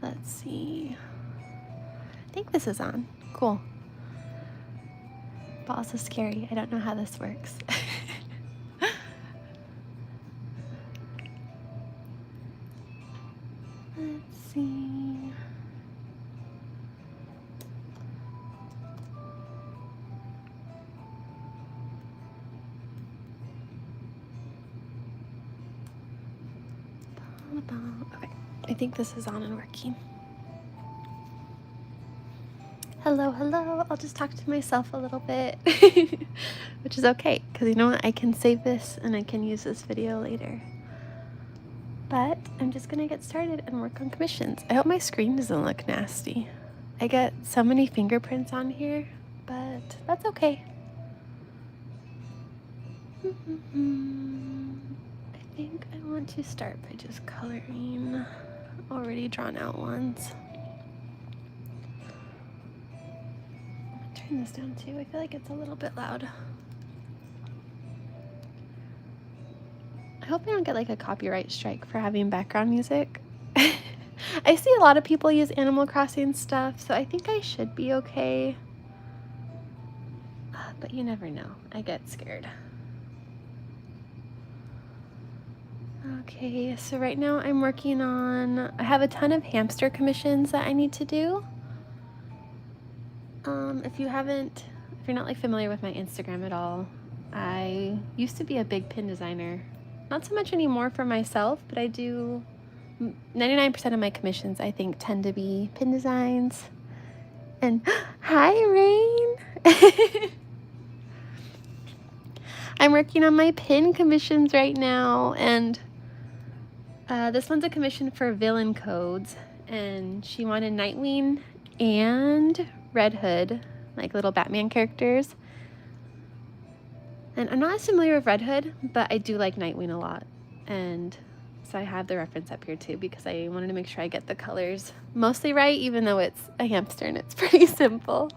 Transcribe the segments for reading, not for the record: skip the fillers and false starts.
Let's see. I think this is on. Cool. But also scary. I don't know how this works. Let's see. Okay, I think this is on and working. Hello, hello. I'll just talk to myself a little bit, which is okay, because you know what? I can save this and I can use this video later. But I'm just gonna get started and work on commissions. I hope my screen doesn't look nasty. I get so many fingerprints on here, but that's okay. I think I want to start by just coloring already drawn out ones. I'm gonna turn this down too. I feel like it's a little bit loud. I hope I don't get like a copyright strike for having background music. I see a lot of people use Animal Crossing stuff, so I think I should be okay. But you never know. I get scared. Okay, so right now I'm working on, I have a ton of hamster commissions that I need to do. If you're not like familiar with my Instagram at all, I used to be a big pin designer. Not so much anymore for myself, but I do 99% of my commissions, I think, tend to be pin designs. And hi, Rain. I'm working on my pin commissions right now, and this one's a commission for villain codes, and she wanted Nightwing and Red Hood, like little Batman characters. And I'm not as familiar with Red Hood, but I do like Nightwing a lot. And so I have the reference up here too, because I wanted to make sure I get the colors mostly right, even though it's a hamster and it's pretty simple.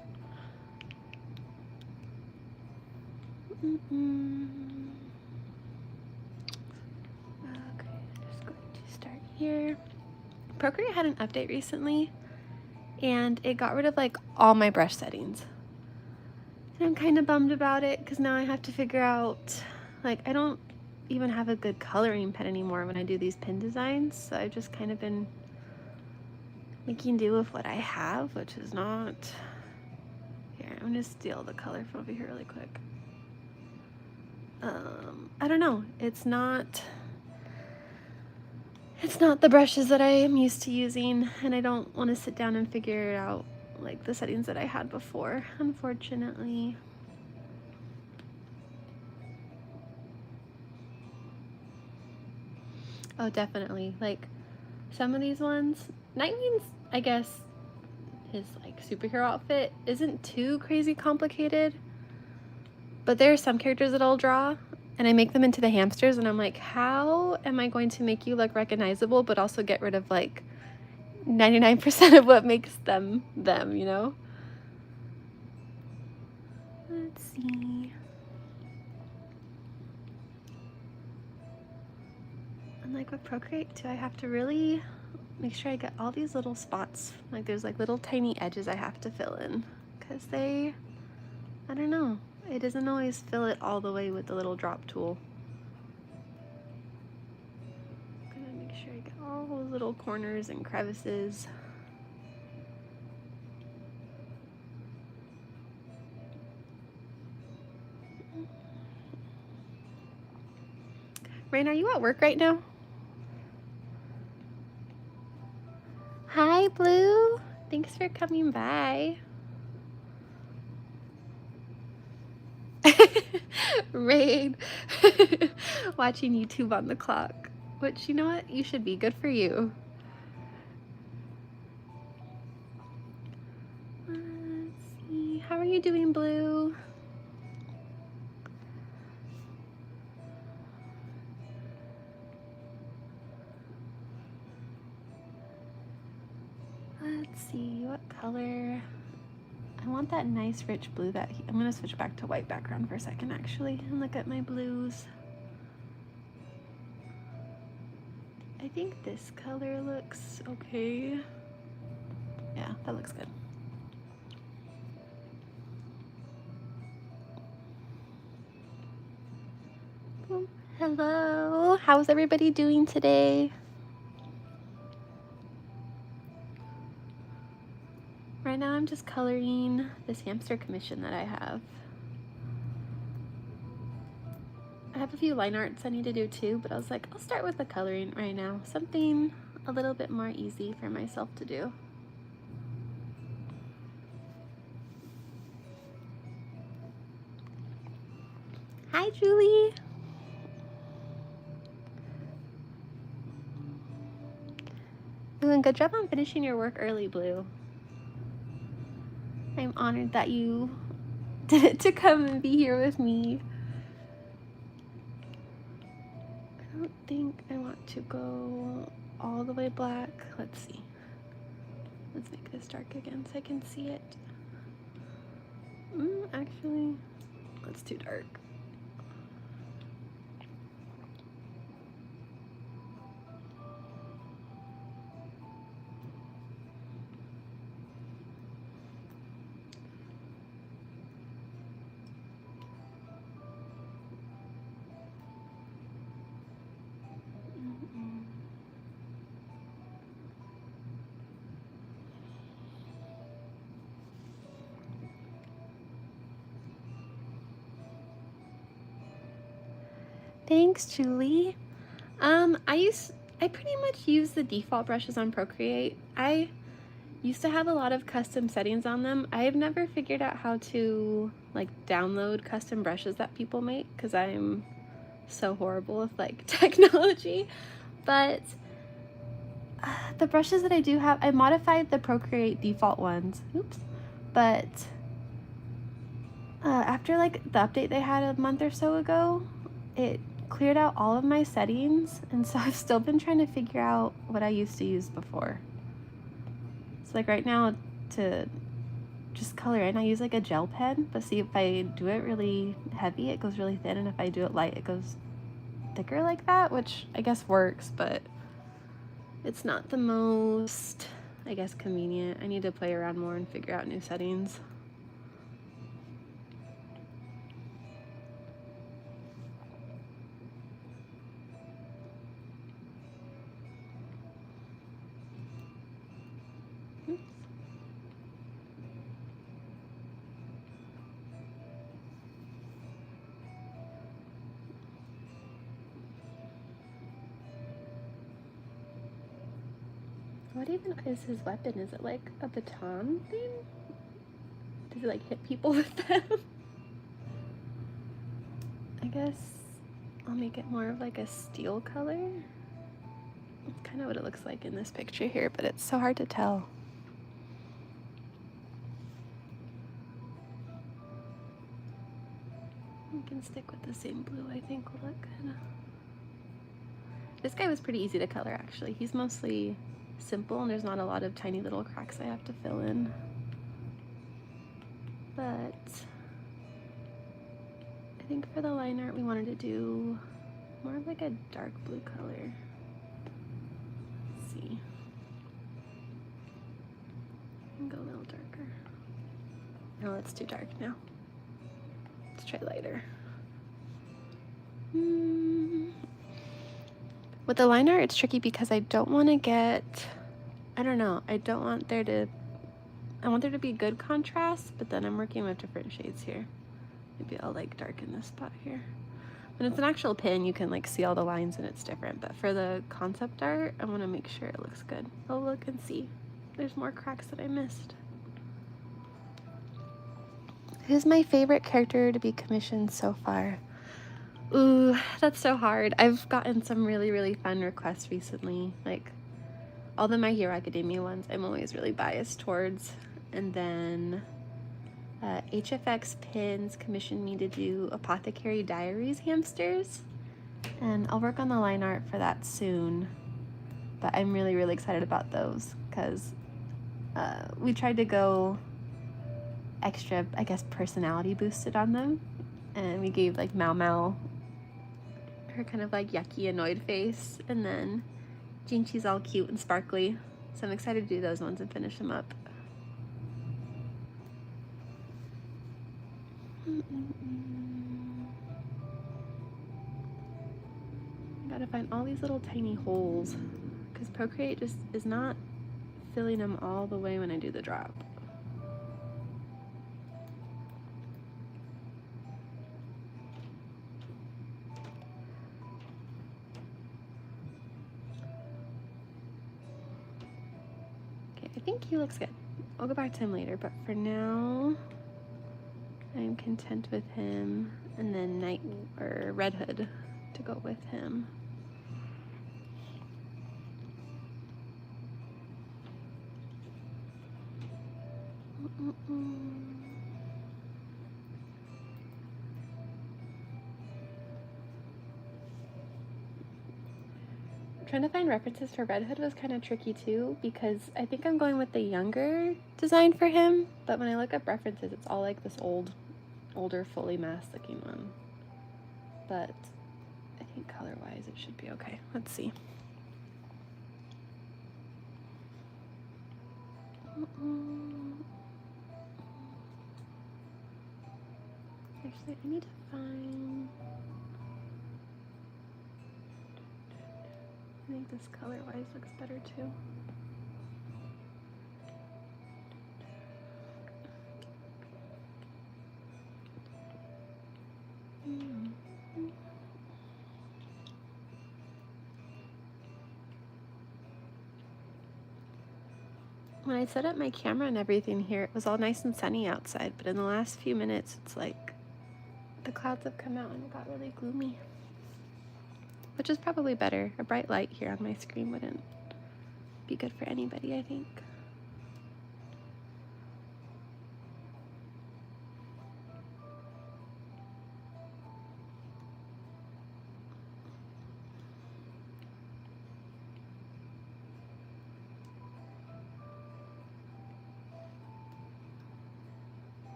Okay, just going to start here. Procreate had an update recently, and it got rid of like all my brush settings. And I'm kind of bummed about it, because now I have to figure out, like, I don't even have a good coloring pen anymore when I do these pin designs, so I've just kind of been making do with what I have, which is not... Here, I'm gonna steal the color from over here really quick. I don't know, it's not the brushes that I am used to using, and I don't want to sit down and figure out like the settings that I had before, unfortunately. Oh, definitely. Like some of these ones, Nightwing's, I guess, his like superhero outfit isn't too crazy complicated, but there are some characters that I'll draw and I make them into the hamsters, and I'm like, how am I going to make you look recognizable but also get rid of like 99% of what makes them, you know? Let's see. And like with Procreate too, I have to really make sure I get all these little spots. Like there's like little tiny edges I have to fill in, because I don't know, it doesn't always fill it all the way with the little drop tool. I'm gonna make sure I get all those little corners and crevices. Rain, are you at work right now? Hi, Blue. Thanks for coming by. Rain. Watching YouTube on the clock. Which, you know what? You should be. Good for you. Let's see. How are you doing, Blue? Let's see, what color? I want that nice rich blue that I'm gonna switch back to white background for a second actually and look at my blues. I I think this color looks okay. Yeah, that looks good. Hello, how's everybody doing today? Right now I'm just coloring this hamster commission that I have. I have a few line arts I need to do too, but I was like, I'll start with the coloring right now. Something a little bit more easy for myself to do. Hi, Julie. Doing good job on finishing your work early, Blue. I'm honored that you did it to come and be here with me. I don't think I want to go all the way black. Let's see. Let's make this dark again so I can see it. Actually, that's too dark. Thanks, Julie. I pretty much use the default brushes on Procreate. I used to have a lot of custom settings on them. I have never figured out how to like download custom brushes that people make because I'm so horrible with like technology. But the brushes that I do have, I modified the Procreate default ones. Oops. But after like the update they had a month or so ago, it cleared out all of my settings, and so I've still been trying to figure out what I used to use before. So like right now to just color in, I use like a gel pen, but see if I do it really heavy, it goes really thin, and if I do it light, it goes thicker like that, which I guess works, but it's not the most, I guess, convenient. I need to play around more and figure out new settings. What even is his weapon? Is it like a baton thing? Does he like hit people with them? I guess I'll make it more of like a steel color. That's kind of what it looks like in this picture here, but it's so hard to tell. We can stick with the same blue, I think will look good. This guy was pretty easy to color actually. He's mostly simple and there's not a lot of tiny little cracks I have to fill in. But I think for the line art we wanted to do more of like a dark blue color. Let's see. And go a little darker. No, that's too dark now. Let's try lighter. With the line art, it's tricky because I don't want to get, I don't know, I want there to be good contrast, but then I'm working with different shades here. Maybe I'll like darken this spot here. When it's an actual pin, you can like see all the lines and it's different, but for the concept art, I want to make sure it looks good. Oh, look and see. There's more cracks that I missed. Who's my favorite character to be commissioned so far? Ooh, that's so hard. I've gotten some really, really fun requests recently. Like, all the My Hero Academia ones I'm always really biased towards. And then HFX Pins commissioned me to do Apothecary Diaries hamsters. And I'll work on the line art for that soon. But I'm really, really excited about those because we tried to go extra, I guess, personality boosted on them. And we gave like Mau Mau her kind of like yucky annoyed face, and then Jinchi's all cute and sparkly, so I'm excited to do those ones and finish them up. Gotta find all these little tiny holes because Procreate just is not filling them all the way when I do the drop. Okay, I think he looks good. I'll go back to him later, but for now, I'm content with him, and then Red Hood to go with him. Trying to find references for Red Hood was kind of tricky too, because I think I'm going with the younger design for him, but when I look up references, it's all like this older, fully masked looking one. But I think color-wise it should be okay. Let's see. Actually, I need to find... I think this color-wise looks better too. When I set up my camera and everything here, it was all nice and sunny outside, but in the last few minutes, it's like the clouds have come out and it got really gloomy. Which is probably better. A bright light here on my screen wouldn't be good for anybody, I think.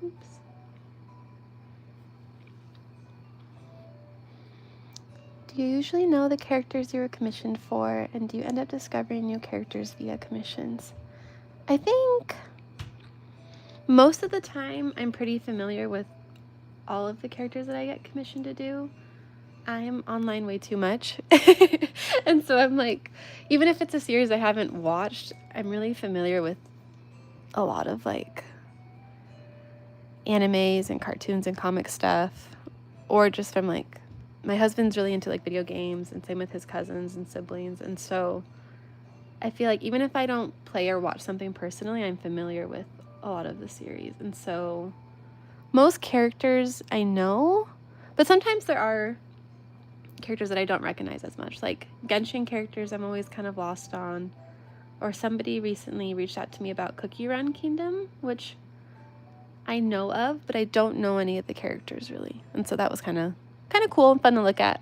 Oops. Do you usually know the characters you were commissioned for, and do you end up discovering new characters via commissions? I think most of the time I'm pretty familiar with all of the characters that I get commissioned to do. I'm online way too much. And so I'm like, even if it's a series I haven't watched, I'm really familiar with a lot of like animes and cartoons and comic stuff, or just from like, my husband's really into like video games, and same with his cousins and siblings, and so I feel like even if I don't play or watch something personally, I'm familiar with a lot of the series, and so most characters I know, but sometimes there are characters that I don't recognize as much, like Genshin characters I'm always kind of lost on, or somebody recently reached out to me about Cookie Run Kingdom, which I know of, but I don't know any of the characters really, and so that was kind of cool and fun to look at.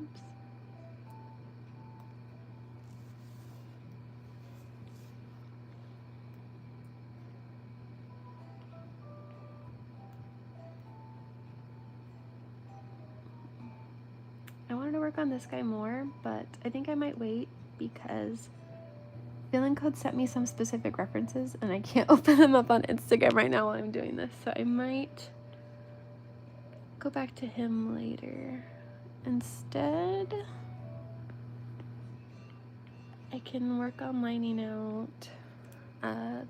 Oops. I wanted to work on this guy more, but I think I might wait because Feeling Code sent me some specific references and I can't open them up on Instagram right now while I'm doing this, so I might go back to him later. Instead, I can work on lining out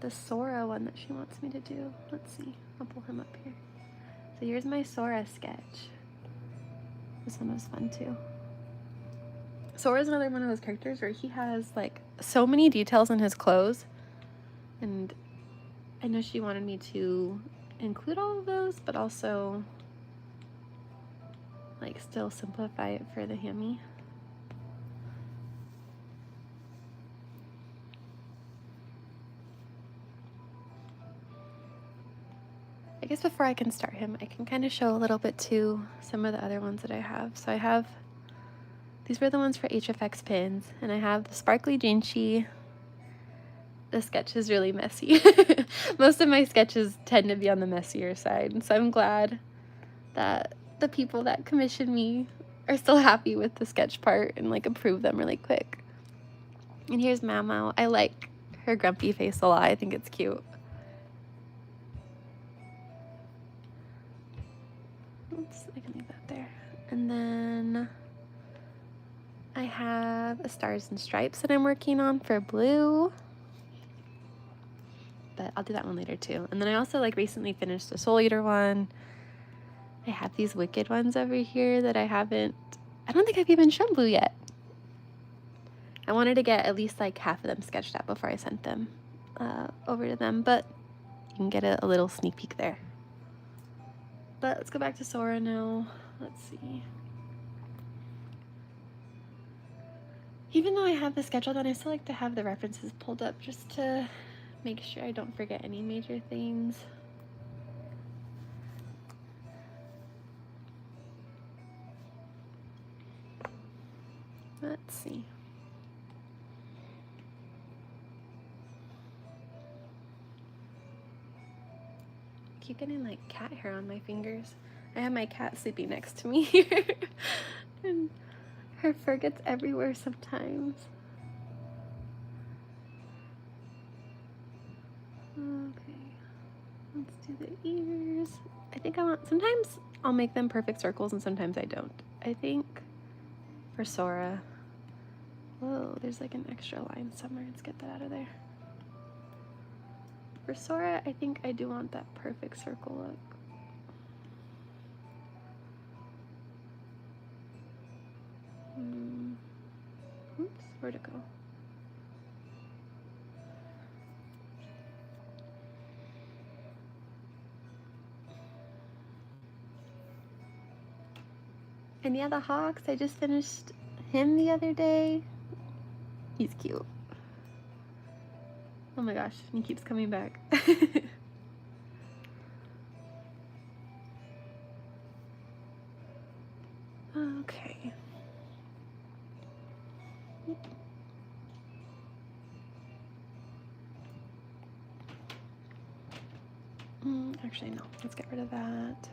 the Sora one that she wants me to do. Let's see, I'll pull him up here. So here's my Sora sketch. This one was fun too. Sora's another one of those characters where he has like so many details in his clothes, and I know she wanted me to include all of those, but also like still simplify it for the hammy. I guess before I can start him, I can kind of show a little bit to some of the other ones that I have. So I have, these were the ones for HFX pins, and I have the sparkly Jinchi. The sketch is really messy. Most of my sketches tend to be on the messier side, so I'm glad that the people that commission me are still happy with the sketch part and like approve them really quick. And here's Mamo. I like her grumpy face a lot. I think it's cute. Oops, I can leave that there. And then I have a Stars and Stripes that I'm working on for blue. But I'll do that one later too. And then I also like recently finished the Soul Eater one. I have these Wicked ones over here that I don't think I've even shown blue yet. I wanted to get at least like half of them sketched out before I sent them over to them, but you can get a little sneak peek there. But let's go back to Sora now. Let's see. Even though I have the schedule done, I still like to have the references pulled up just to make sure I don't forget any major things. Let's see. I keep getting like cat hair on my fingers. I have my cat sleeping next to me here. And her fur gets everywhere sometimes. Okay, let's do the ears. I think sometimes I'll make them perfect circles and sometimes I don't. I think for Sora, whoa, there's like an extra line somewhere. Let's get that out of there. For Sora, I think I do want that perfect circle look. Oops, where'd it go? And yeah, the Hawks, I just finished him the other day. He's cute. Oh my gosh, he keeps coming back. Okay. Actually, no. Let's get rid of that.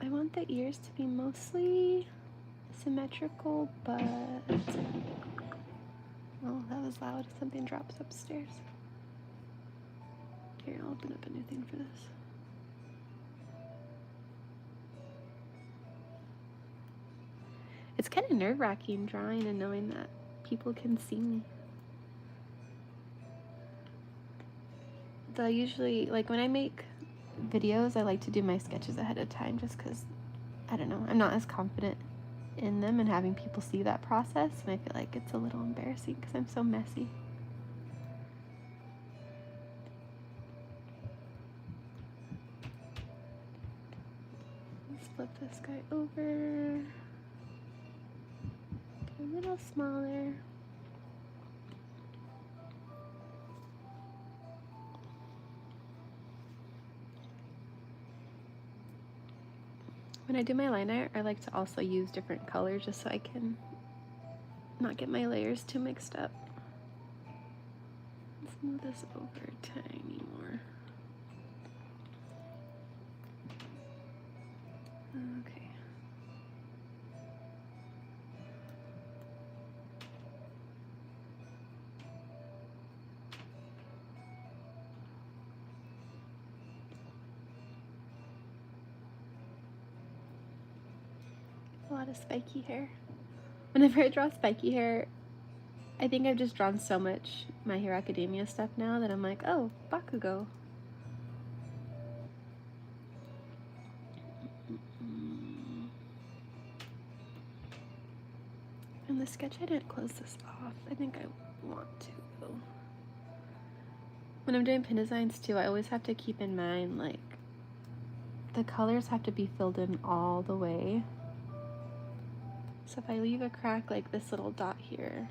I want the ears to be mostly symmetrical, but... Oh, that was loud. Something drops upstairs. Here, I'll open up a new thing for this. It's kind of nerve-wracking drawing and knowing that people can see me. Though usually, like when I make videos, I like to do my sketches ahead of time just because, I don't know, I'm not as confident in them and having people see that process, and I feel like it's a little embarrassing because I'm so messy. Let's flip this guy over. Get a little smaller. When I do my line art, I like to also use different colors just so I can not get my layers too mixed up. Let's move this over a tiny more. Okay. A lot of spiky hair. Whenever I draw spiky hair, I think I've just drawn so much My Hero Academia stuff now that I'm like, oh, Bakugo. And the sketch, I didn't close this off. I think I want to. When I'm doing pin designs too, I always have to keep in mind, like, the colors have to be filled in all the way. So if I leave a crack like this little dot here,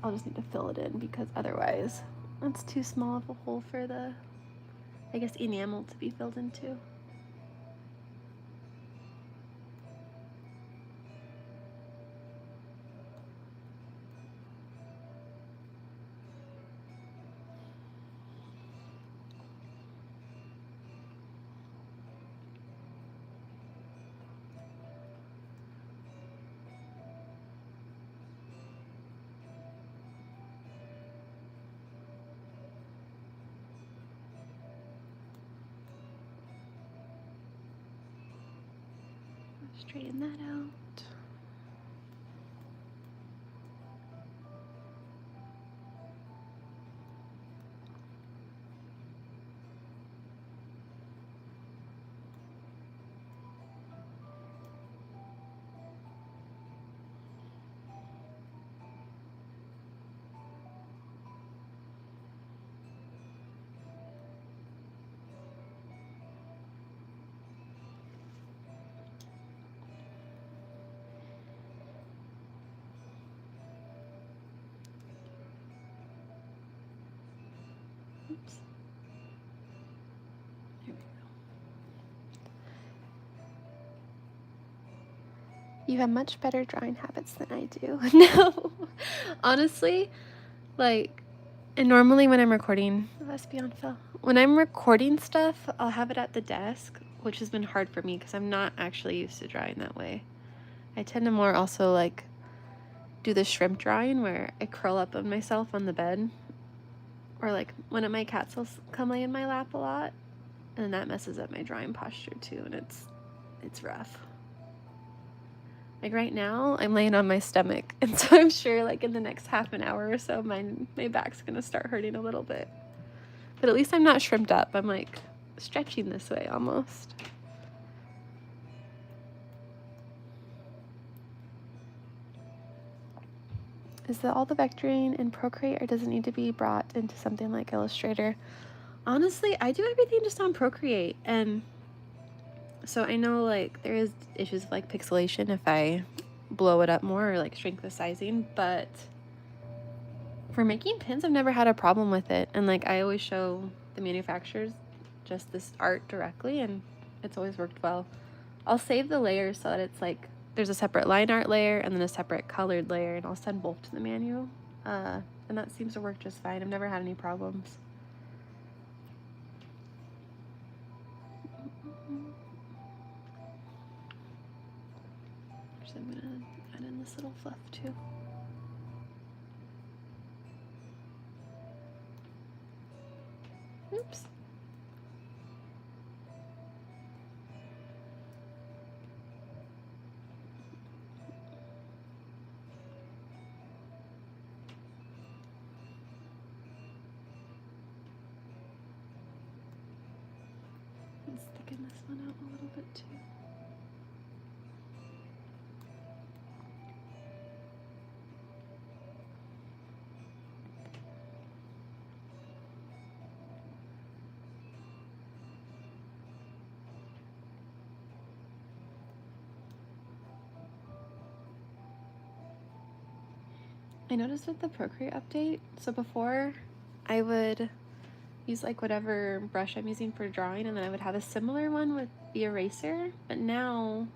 I'll just need to fill it in, because otherwise it's too small of a hole for the, I guess, enamel to be filled into. Straighten that out. Oops. There we go. You have much better drawing habits than I do. No, honestly, like, and normally when I'm recording, let's be on Phil. When I'm recording stuff, I'll have it at the desk, which has been hard for me because I'm not actually used to drawing that way. I tend to more also like do the shrimp drawing where I curl up on myself on the bed, or like one of my cats will come lay in my lap a lot, and that messes up my drawing posture too, and it's rough. Like right now, I'm laying on my stomach, and so I'm sure like in the next half an hour or so, my back's gonna start hurting a little bit. But at least I'm not shrimped up. I'm like stretching this way almost. Is that all the vectoring in Procreate, or does it need to be brought into something like Illustrator? Honestly, I do everything just on Procreate, and so I know like there is issues with like pixelation if I blow it up more or like shrink the sizing, but for making pins, I've never had a problem with it. And like I always show the manufacturers just this art directly, and it's always worked well. I'll save the layers so that it's like there's a separate line art layer and then a separate colored layer, and I'll send both to the manual. And that seems to work just fine. I've never had any problems. So I'm gonna add in this little fluff too. Oops. Let's thicken this one out a little bit too. I noticed with the Procreate update, so before I would use like whatever brush I'm using for drawing, and then I would have a similar one with the eraser, but now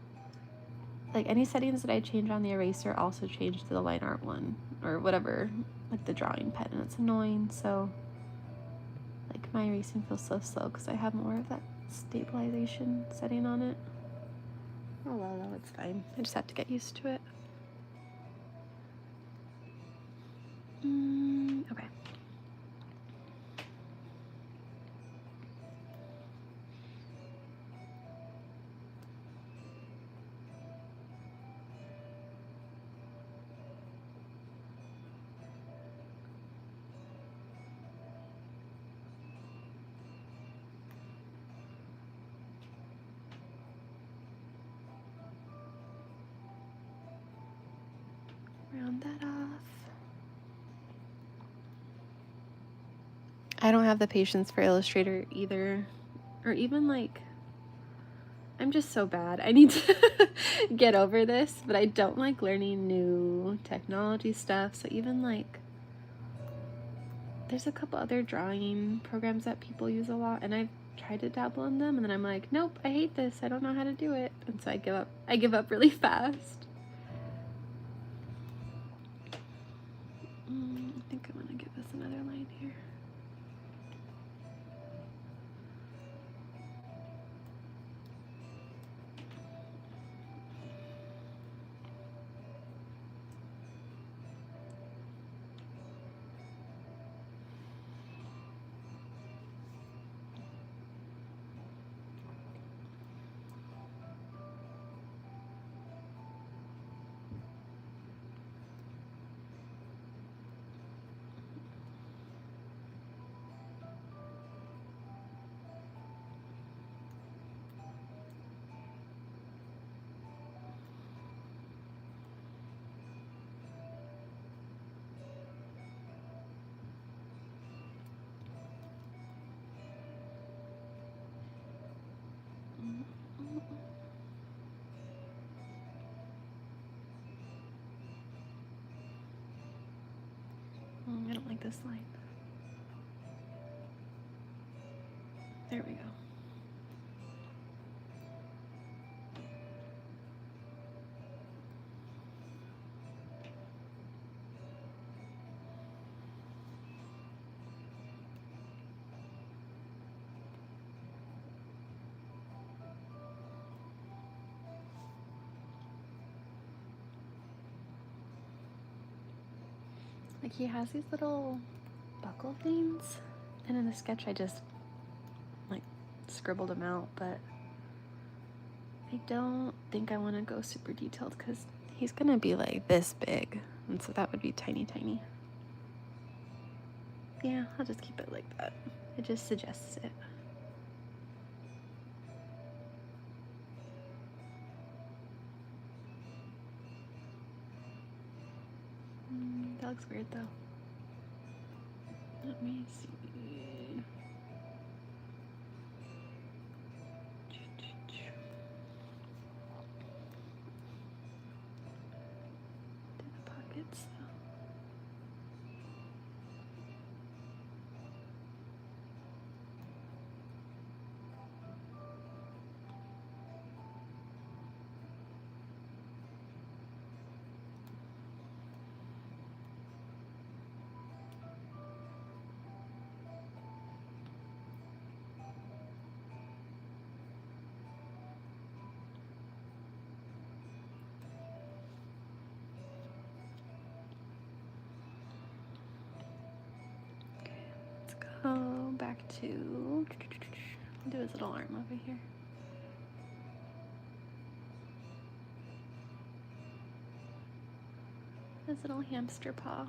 like any settings that I change on the eraser also change to the line art one or whatever, like the drawing pen, and it's annoying. So like my erasing feels so slow because I have more of that stabilization setting on it. Oh well, no, it's fine. I just have to get used to it. Okay. Round that off. I don't have the patience for Illustrator either. Or even like, I'm just so bad. I need to get over this, but I don't like learning new technology stuff. So even like, there's a couple other drawing programs that people use a lot, and I've tried to dabble in them, and then I'm like, nope, I hate this. I don't know how to do it. And so I give up. I give up really fast. I think I'm gonna give this another line here. I don't like this line. There we go. Like he has these little buckle things, and in the sketch I just like scribbled them out, but I don't think I want to go super detailed because he's gonna be like this big, and so that would be tiny. Yeah, I'll just keep it like that. It just suggests it. That looks weird though. Let me see. Do the pockets though. Go back to do his little arm over here. His little hamster paw.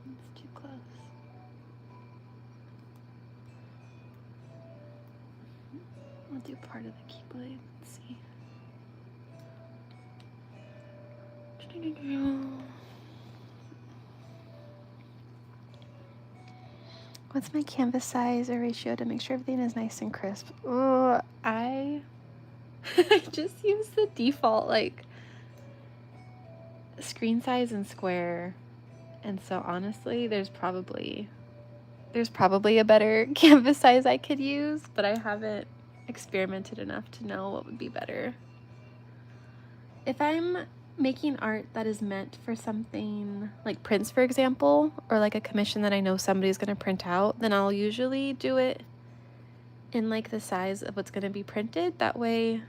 It's too close. I'll do part of the keyblade. Let's see. What's my canvas size or ratio to make sure everything is nice and crisp? Oh, I just use the default like screen size and square, and so honestly there's probably a better canvas size I could use, but I haven't experimented enough to know what would be better. If I'm making art that is meant for something like prints, for example, or like a commission that I know somebody's going to print out, then I'll usually do it in like the size of what's going to be printed. That way,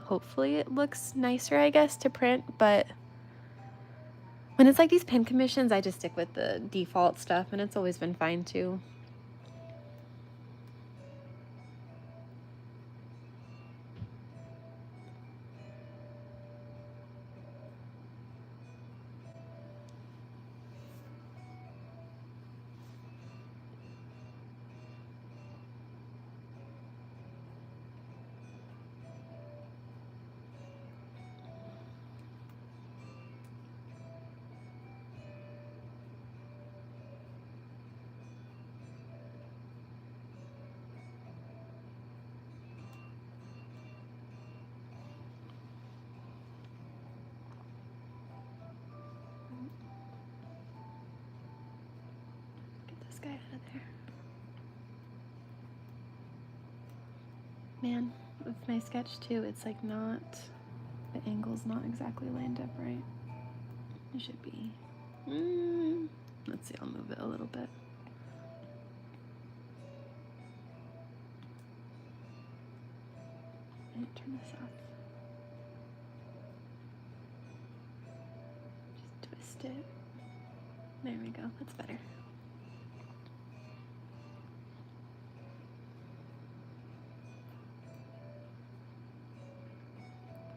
hopefully it looks nicer, I guess, to print. But When it's like these pin commissions, I just stick with the default stuff, and it's always been fine too. Guy out of there. Man, with my sketch too, it's like not, the angle's not exactly lined up right. It should be. Let's see, I'll move it a little bit. And turn this off. Just twist it. There we go, that's better.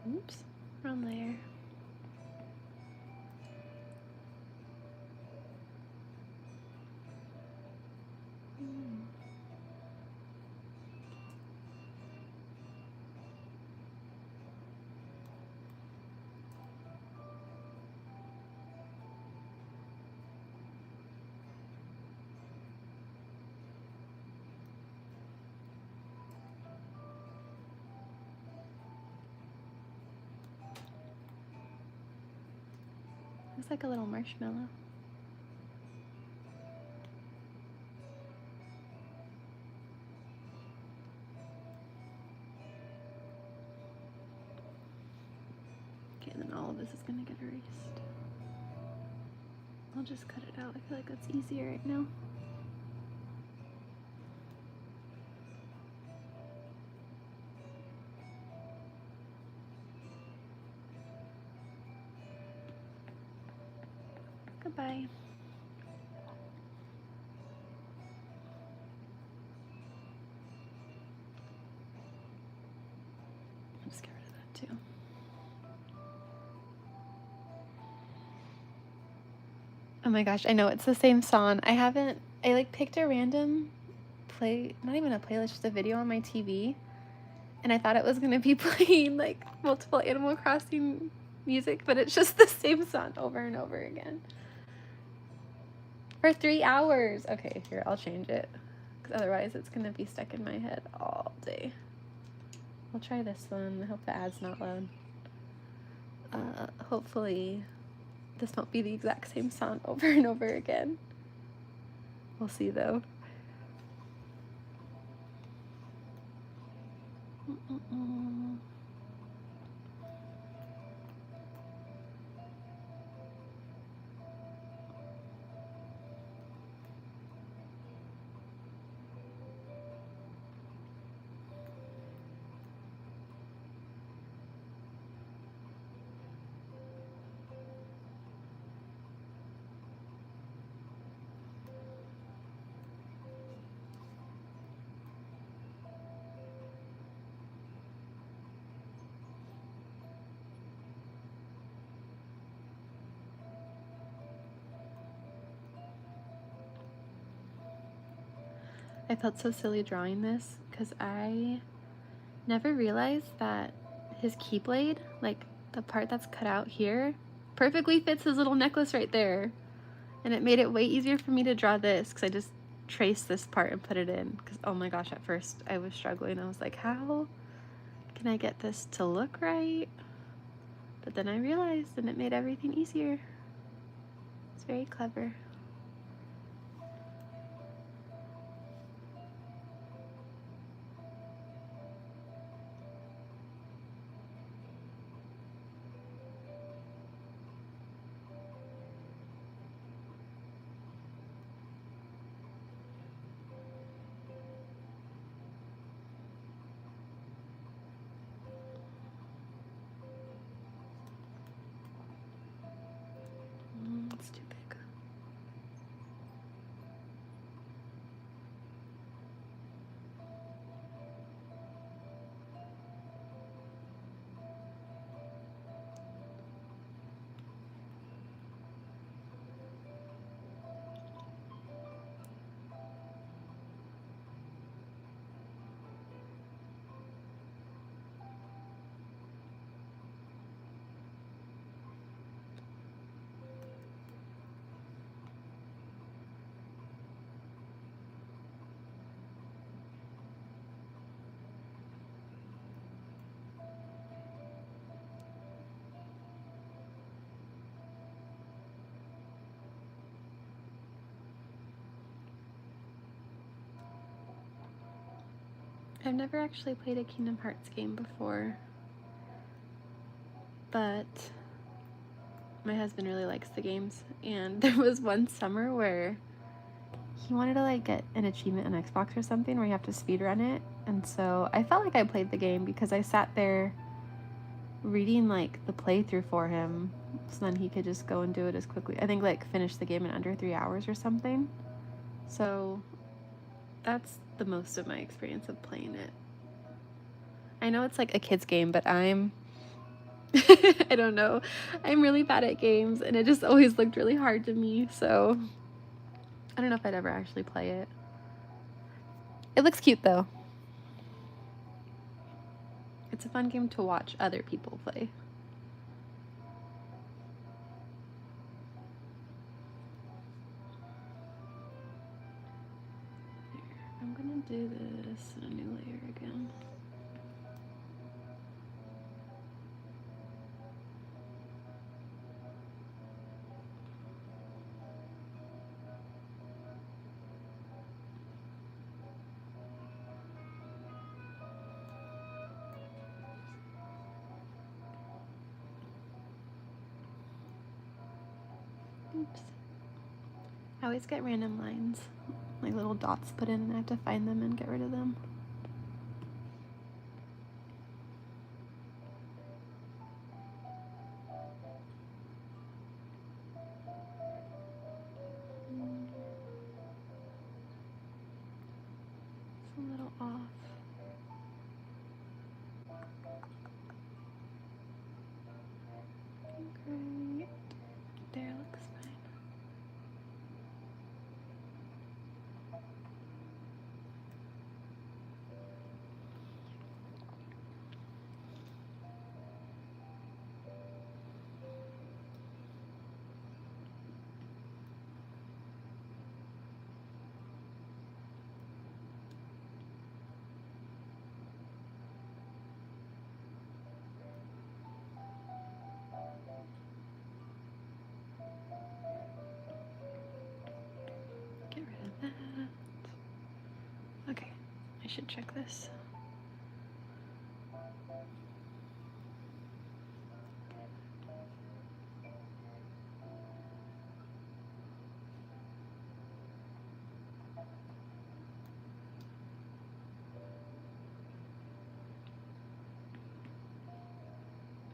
Oops, wrong layer. Looks like a little marshmallow. Okay, and then all of this is gonna get erased. I'll just cut it out. I feel like that's easier right now. Goodbye. I'll just get rid of that too. Oh my gosh, I know it's the same song. I like picked a random not even a playlist, just a video on my TV. And I thought it was gonna be playing like multiple Animal Crossing music, but it's just the same song over and over again. For 3 hours. Okay, here, I'll change it. Because otherwise it's going to be stuck in my head all day. I'll try this one. I hope the ad's not loud. Hopefully this won't be the exact same song over and over again. We'll see though. I felt so silly drawing this because I never realized that his keyblade, like the part that's cut out here, perfectly fits his little necklace right there. And it made it way easier for me to draw this because I just traced this part and put it in. Because oh my gosh, at first I was struggling. I was like, how can I get this to look right? But then I realized and it made everything easier. It's very clever. I've never actually played a Kingdom Hearts game before, but my husband really likes the games, and there was one summer where he wanted to like get an achievement on Xbox or something where you have to speedrun it, and so I felt like I played the game because I sat there reading like the playthrough for him so then he could just go and do it as quickly. I think like finish the game in under 3 hours or something. So that's the most of my experience of playing it. I know it's like a kid's game, but I'm I don't know. I'm really bad at games and it just always looked really hard to me. So I don't know if I'd ever actually play it. It looks cute though. It's a fun game to watch other people play. I'm gonna do this in a new layer again. Oops. I always get random lines, like little dots put in, and I have to find them and get rid of them. It's a little off. Great. There, looks fine. Get rid of that. Okay, I should check this.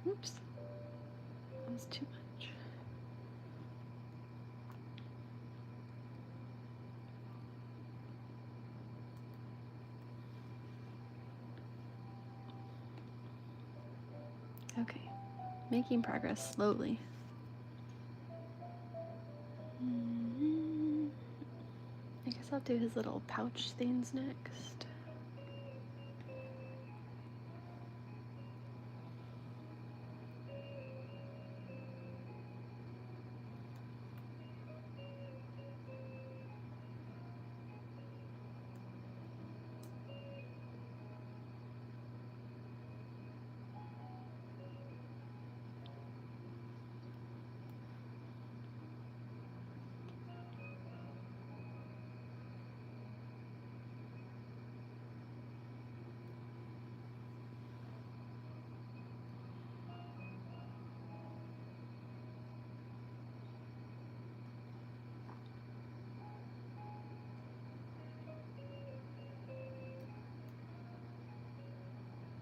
Oops, that was too much. Okay, making progress slowly. I guess I'll do his little pouch things next.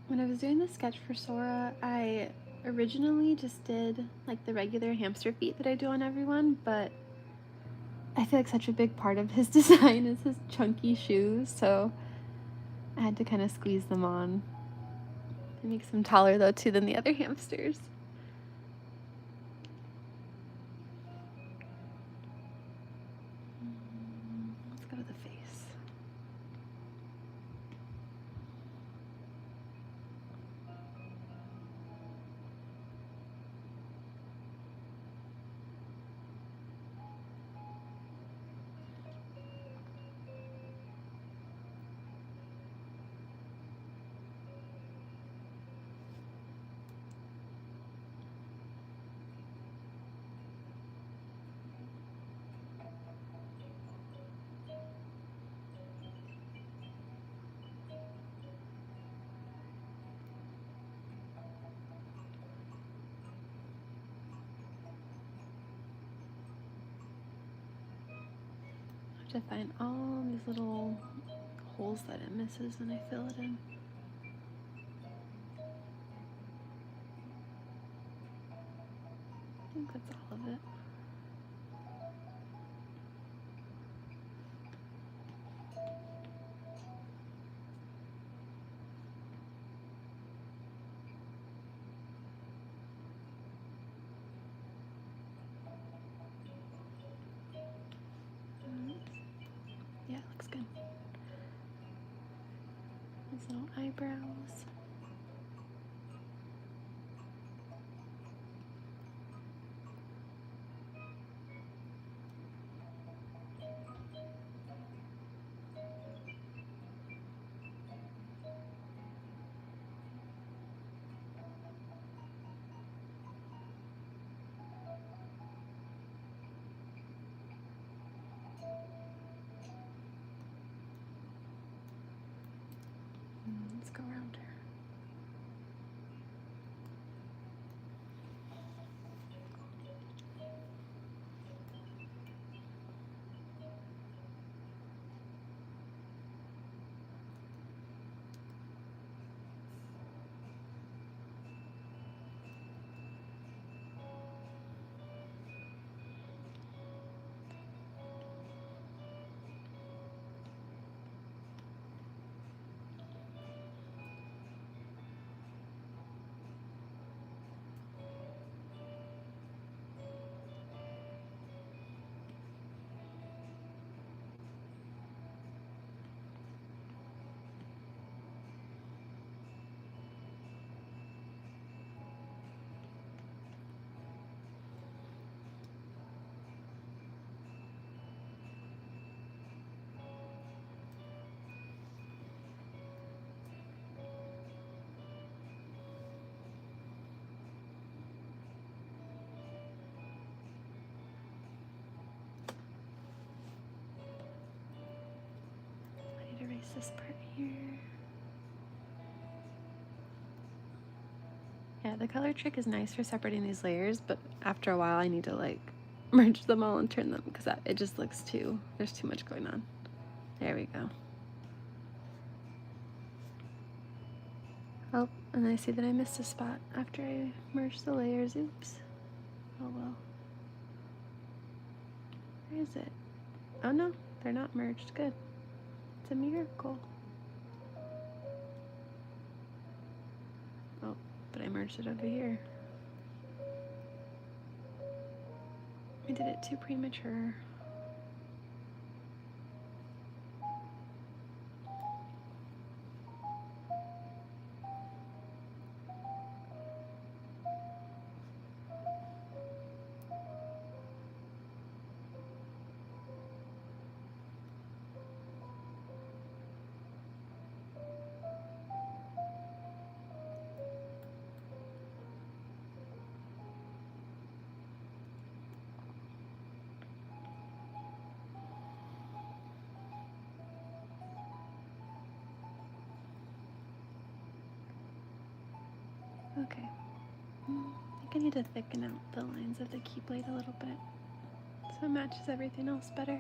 When I was doing the sketch for Sora, I originally just did like the regular hamster feet that I do on everyone, but I feel like such a big part of his design is his chunky shoes, so I had to kind of squeeze them on. It makes them taller though too than the other hamsters. Let's go to the face. To find all these little holes that it misses when I fill it in. I think that's all of it. Yeah, it looks good. These little eyebrows. Let's go around her. I need to erase this part here. Yeah, the color trick is nice for separating these layers, but after a while I need to like merge them all and turn them because it just looks there's too much going on. There we go. Oh, and I see that I missed a spot after I merged the layers. Oops. Oh well. Where is it? Oh no, they're not merged. Good. It's a miracle. Oh, but I merged it over here. I did it too premature. Okay. I think I need to thicken out the lines of the keyblade a little bit so it matches everything else better.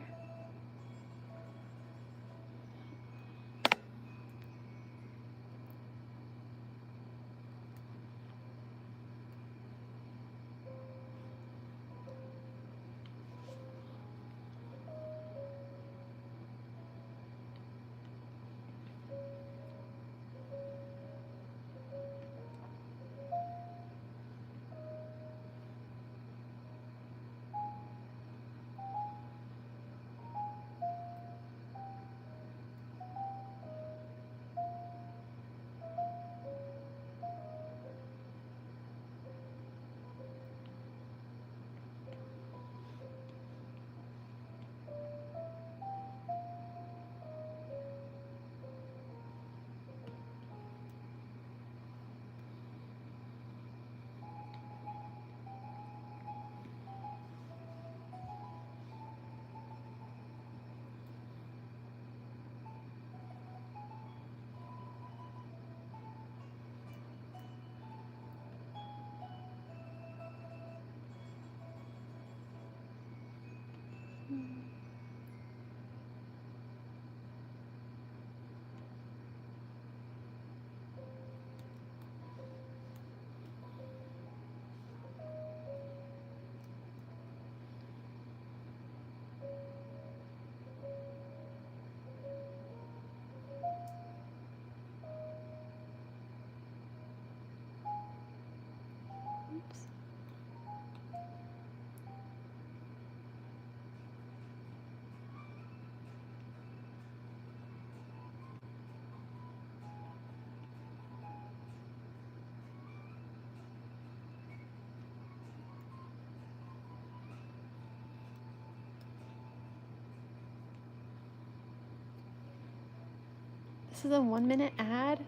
This is a 1-minute ad.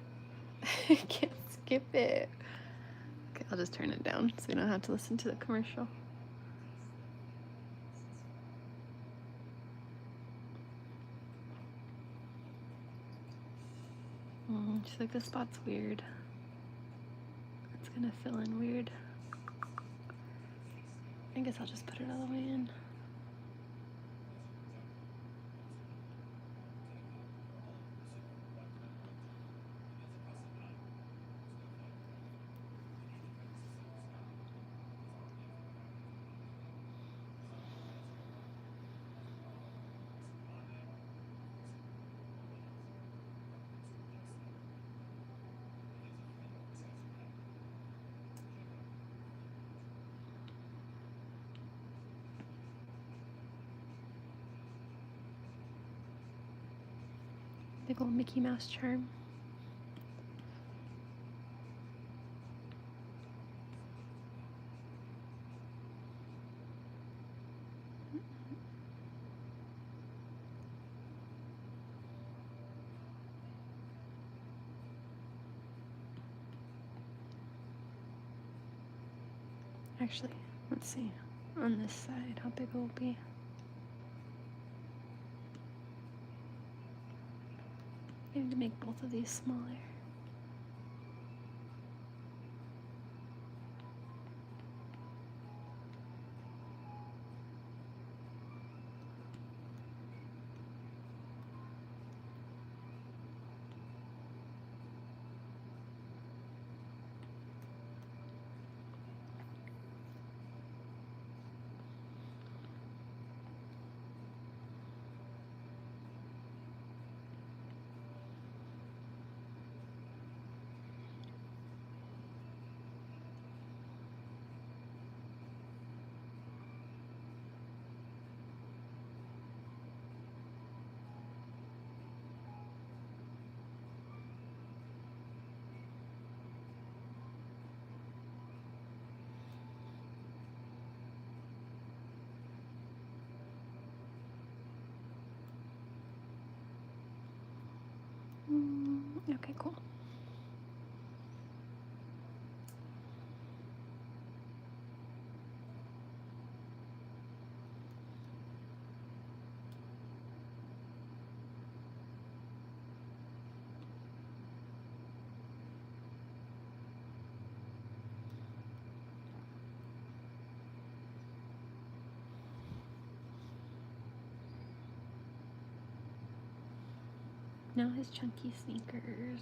I can't skip it. Okay, I'll just turn it down so you don't have to listen to the commercial. She's like, this spot's weird. It's gonna fill in weird. I guess I'll just put it all the way in. Big old Mickey Mouse charm. Actually, let's see on this side how big it will be. I need to make both of these smaller. Okay, cool. Now his chunky sneakers.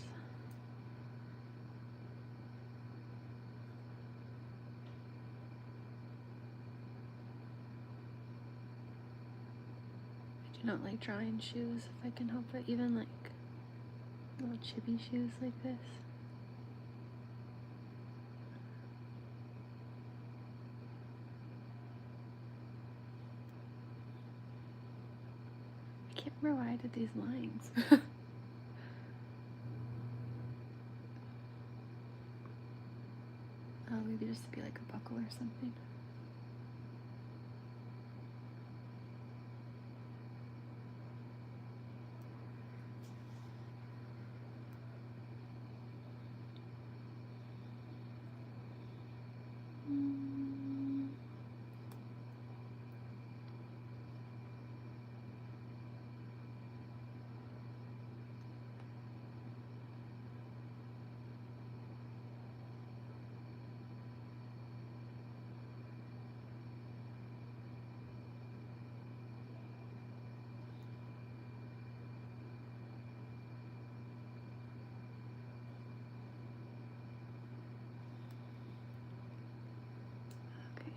I do not like drawing shoes if I can help it, even like little chibi shoes like this. I can't remember why I did these lines. Oh, maybe just to be like a buckle or something. Okay.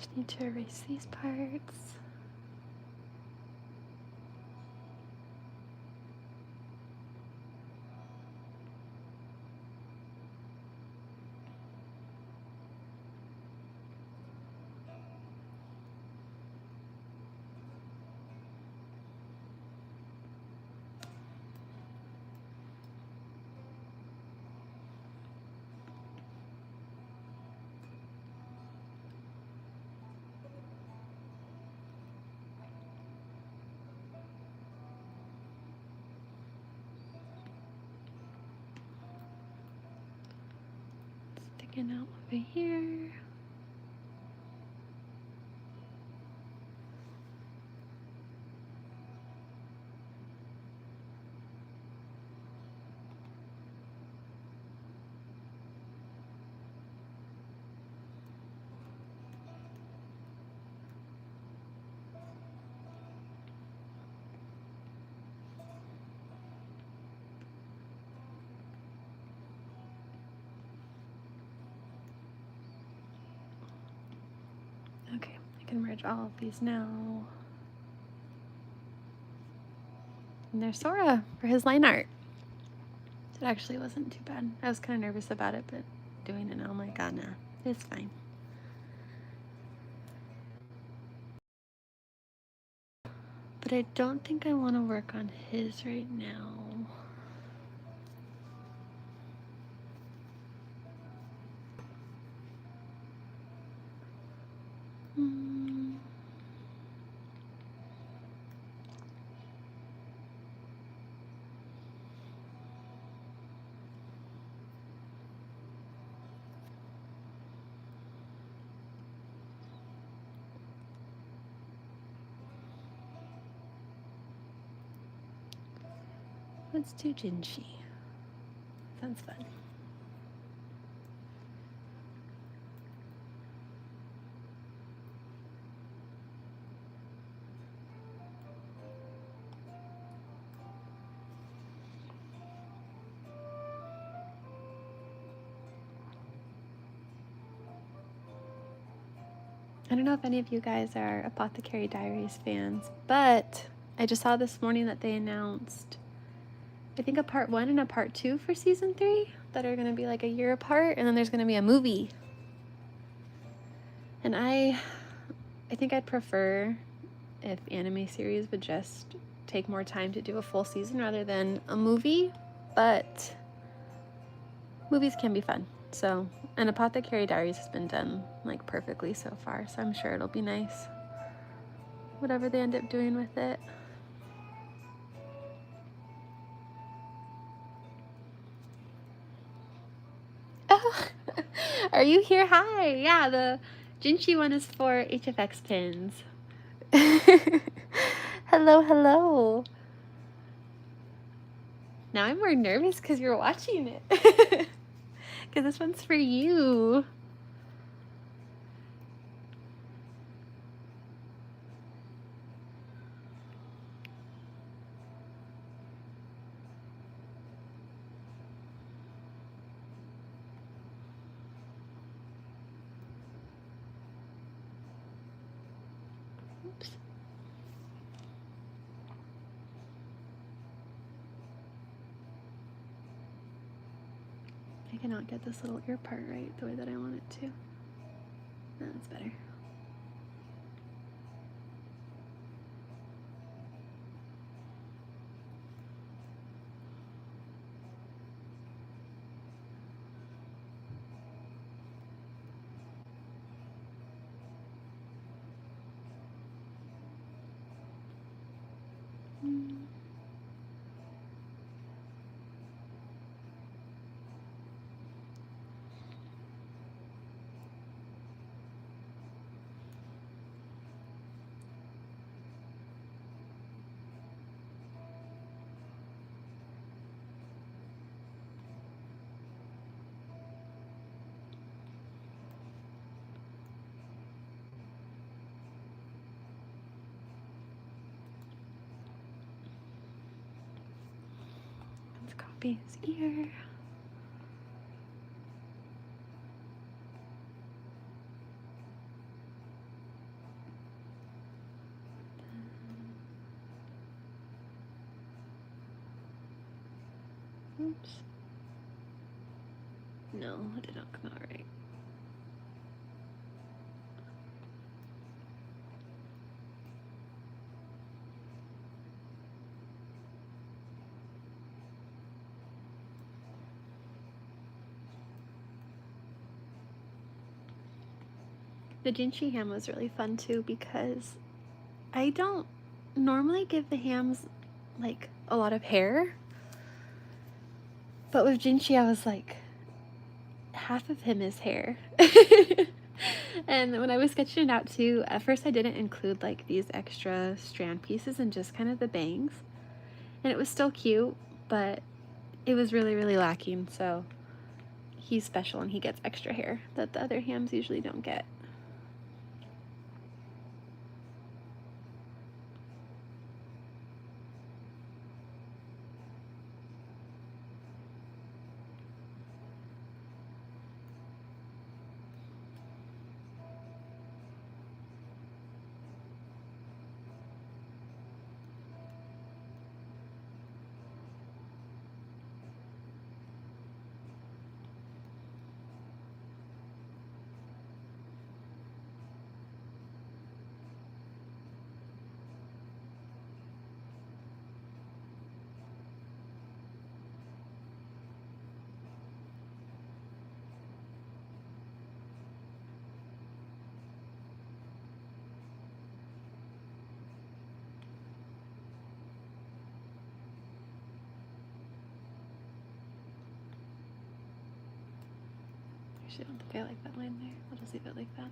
Just need to erase these parts. Sticking out over here. Okay, I can merge all of these now. And there's Sora for his line art. It actually wasn't too bad. I was kind of nervous about it, but doing it now, I'm like, oh, nah, it's fine. But I don't think I want to work on his right now. Let's do Jinshi. Sounds fun. I don't know if any of you guys are Apothecary Diaries fans, but I just saw this morning that they announced, I think, a part 1 and a part 2 for season 3 that are going to be like a year apart, and then there's going to be a movie. And I think I'd prefer if anime series would just take more time to do a full season rather than a movie, but movies can be fun. So, and Apothecary Diaries has been done like perfectly so far, so I'm sure it'll be nice. Whatever they end up doing with it. Oh, are you here? Hi. Yeah, the Jinshi one is for HFX pins. Hello, hello. Now I'm more nervous because you're watching it. Because this one's for you. Oops. I cannot get this little ear part right the way that I want it to. That's better. Let's copy his ear. Oops. No, it did not come out right. The Jinchi ham was really fun too because I don't normally give the hams like a lot of hair, but with Jinchi I was like, half of him is hair. And when I was sketching it out too, at first I didn't include like these extra strand pieces and just kind of the bangs, and it was still cute, but it was really, really lacking. So he's special and he gets extra hair that the other hams usually don't get. Actually, I don't think I like that line there. I'll just leave it like that.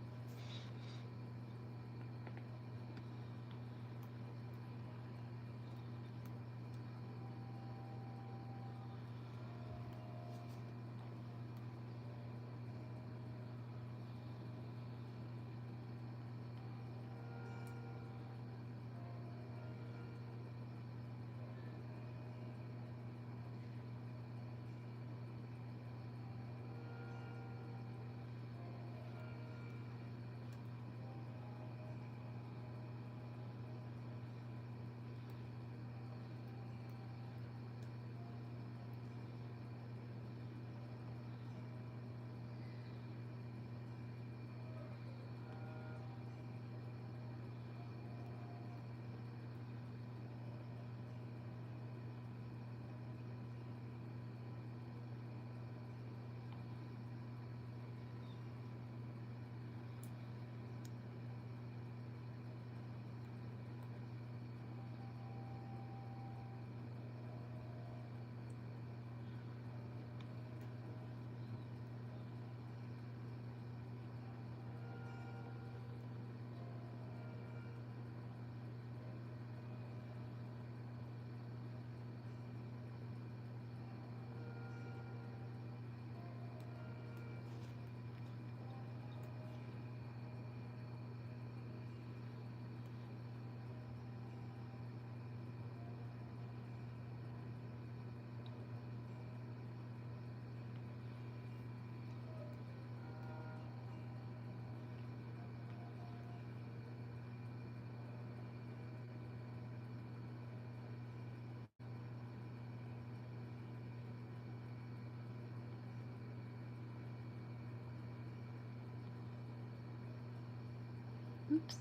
Oops,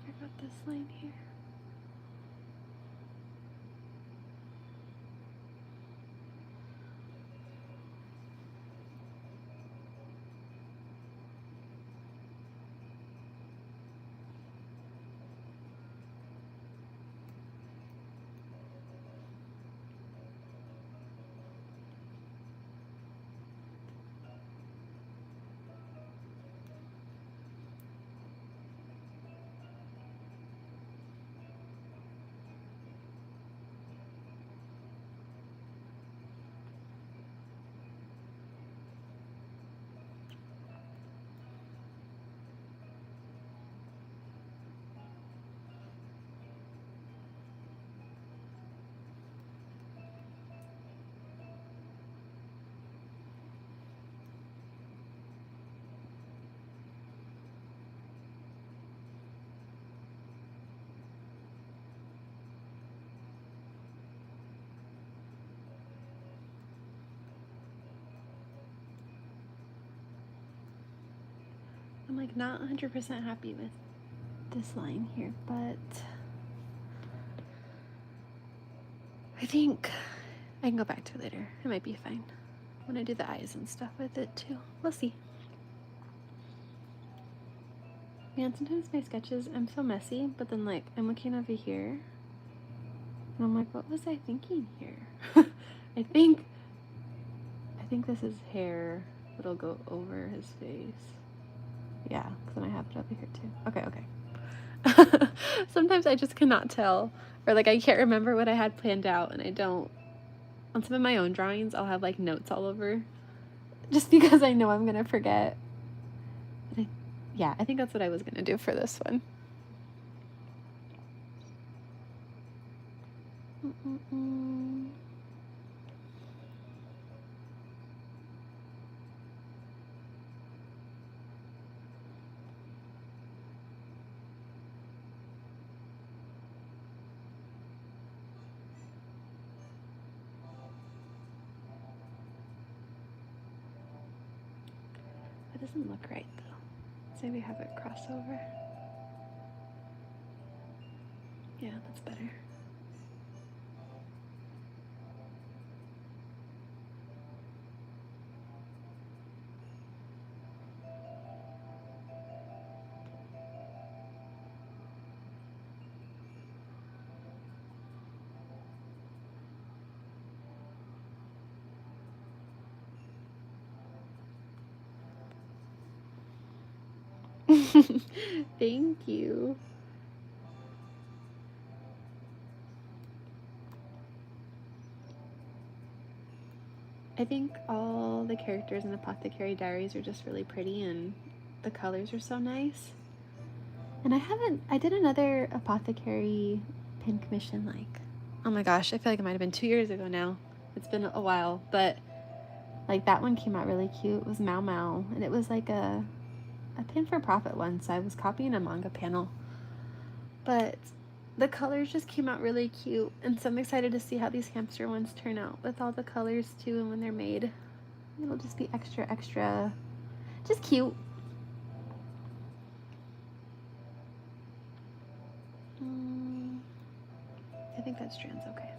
I forgot this line here. I'm like not 100% happy with this line here, but I think I can go back to it later. It might be fine when I do the eyes and stuff with it too. We'll see. Man, sometimes my sketches, I'm so messy, but then like I'm looking over here and I'm like, what was I thinking here? I think this is hair that'll go over his face. Yeah, because then I have it over here too. Okay. Sometimes I just cannot tell, or like I can't remember what I had planned out, and I don't. On some of my own drawings, I'll have like notes all over, just because I know I'm gonna forget. But I think that's what I was gonna do for this one. That doesn't look right though. Say we have it crossover. Yeah, that's better. Thank you. I think all the characters in Apothecary Diaries are just really pretty, and the colors are so nice. And I did another Apothecary pin commission like, oh my gosh, I feel like it might have been 2 years ago now. It's been a while, but like that one came out really cute. It was Mau Mau, and it was like a pin for profit one, so I was copying a manga panel. But the colors just came out really cute, and so I'm excited to see how these hamster ones turn out with all the colors too, and when they're made. It'll just be extra, just cute. I think that strand's okay.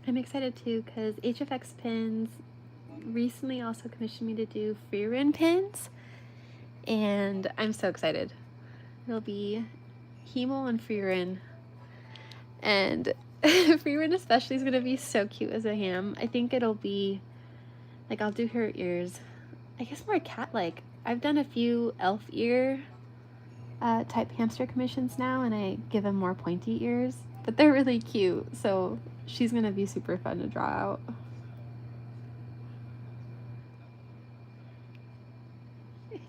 I'm excited too because HFX Pins recently also commissioned me to do Freerin pins, and I'm so excited. It'll be Hemo and Freerin, and Freerin especially is going to be so cute as a ham. I think it'll be, like, I'll do her ears, I guess more cat-like. I've done a few elf ear type hamster commissions now, and I give them more pointy ears, but they're really cute, so she's gonna be super fun to draw out.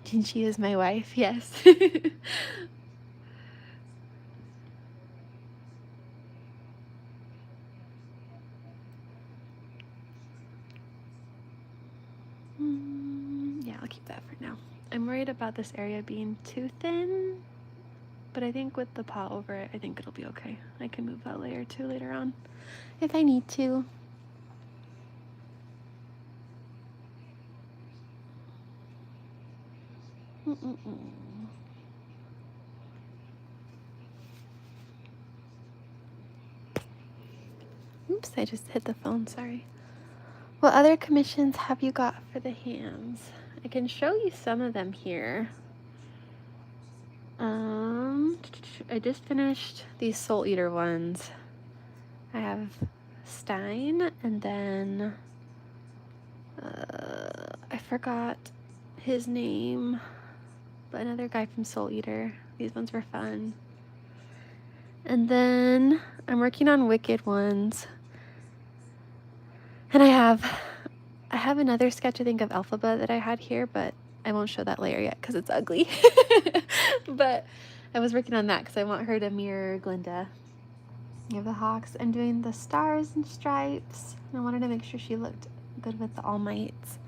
Jinchi is my wife, yes. Yeah, I'll keep that for now. I'm worried about this area being too thin, but I think with the paw over it, I think it'll be okay. I can move that layer too later on if I need to. Oops, I just hit the phone, sorry. What other commissions have you got for the hams? I can show you some of them here. I just finished these Soul Eater ones. I have Stein, and then I forgot his name, but another guy from Soul Eater. These ones were fun. And then I'm working on Wicked ones. And I have another sketch, I think, of Elphaba that I had here, but I won't show that layer yet because it's ugly. But I was working on that because I want her to mirror Glinda. You have the hawks. I'm doing the stars and stripes. I wanted to make sure she looked good with the All Mights.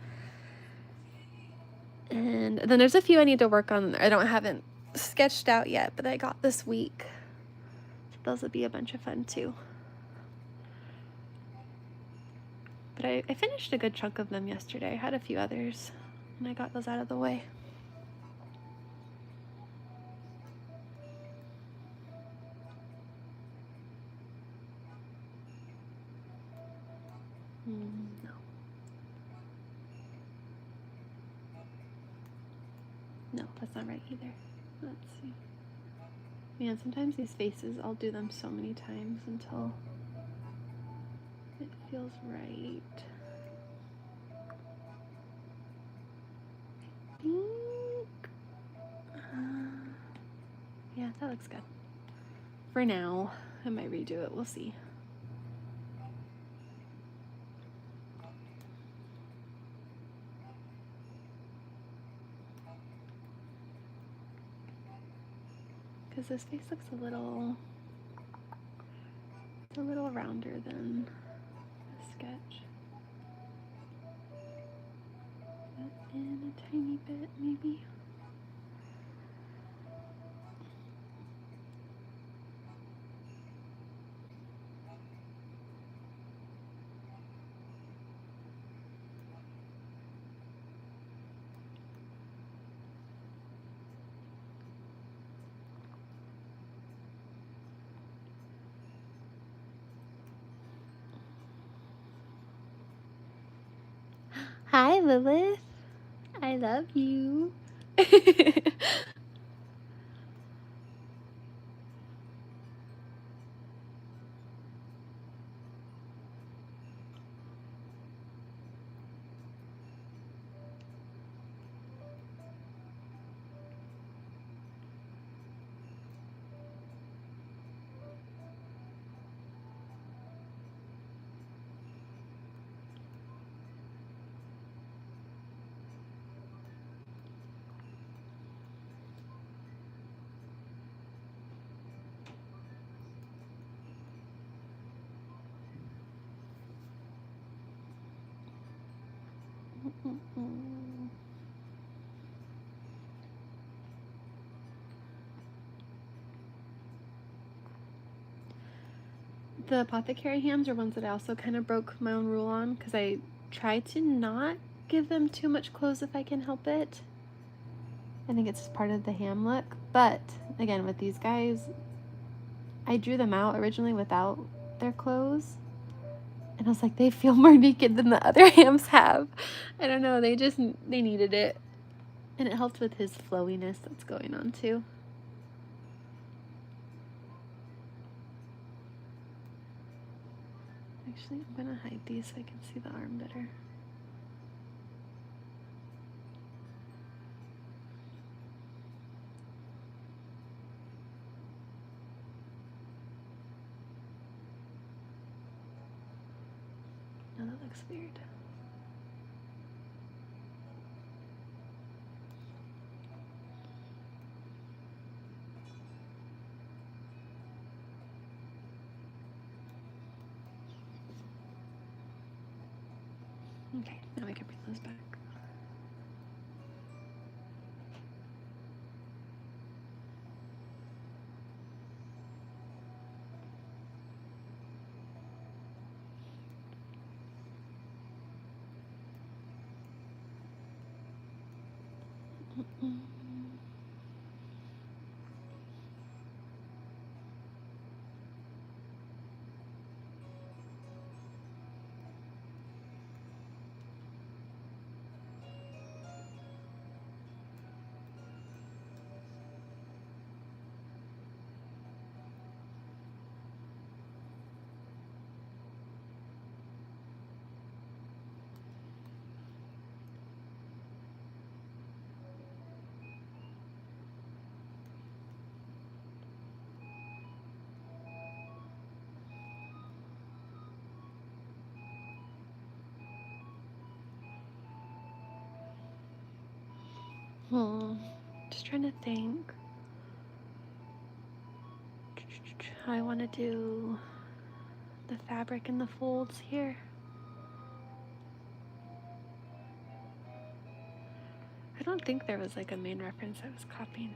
And then there's a few I need to work on. Haven't sketched out yet, but I got this week. So those will be a bunch of fun too. But I finished a good chunk of them yesterday. I had a few others, and I got those out of the way. No. No, that's not right either. Let's see. Man, sometimes these faces, I'll do them so many times until it feels right. I think, yeah, that looks good. For now, I might redo it. We'll see. Because this face looks a little rounder than the sketch. In a tiny bit, maybe. Hi, Lilith. I love you. The apothecary hams are ones that I also kind of broke my own rule on because I try to not give them too much clothes if I can help it. I think it's just part of the ham look. But again, with these guys, I drew them out originally without their clothes. And I was like, they feel more naked than the other hams have. I don't know, they needed it. And it helped with his flowiness that's going on too. Actually, I'm gonna hide these so I can see the arm better. No, that looks weird. Okay, now I can bring those back. Just trying to think how I want to do the fabric and the folds here. I don't think there was like a main reference I was copying.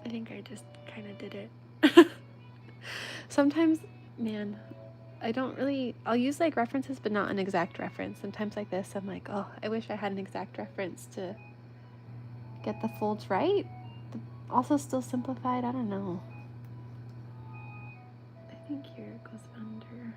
I think I just kind of did it. Sometimes, man, I'll use like references, but not an exact reference. Sometimes like this, I'm like, oh, I wish I had an exact reference to get the folds right. Also still simplified, I don't know. I think here it goes under.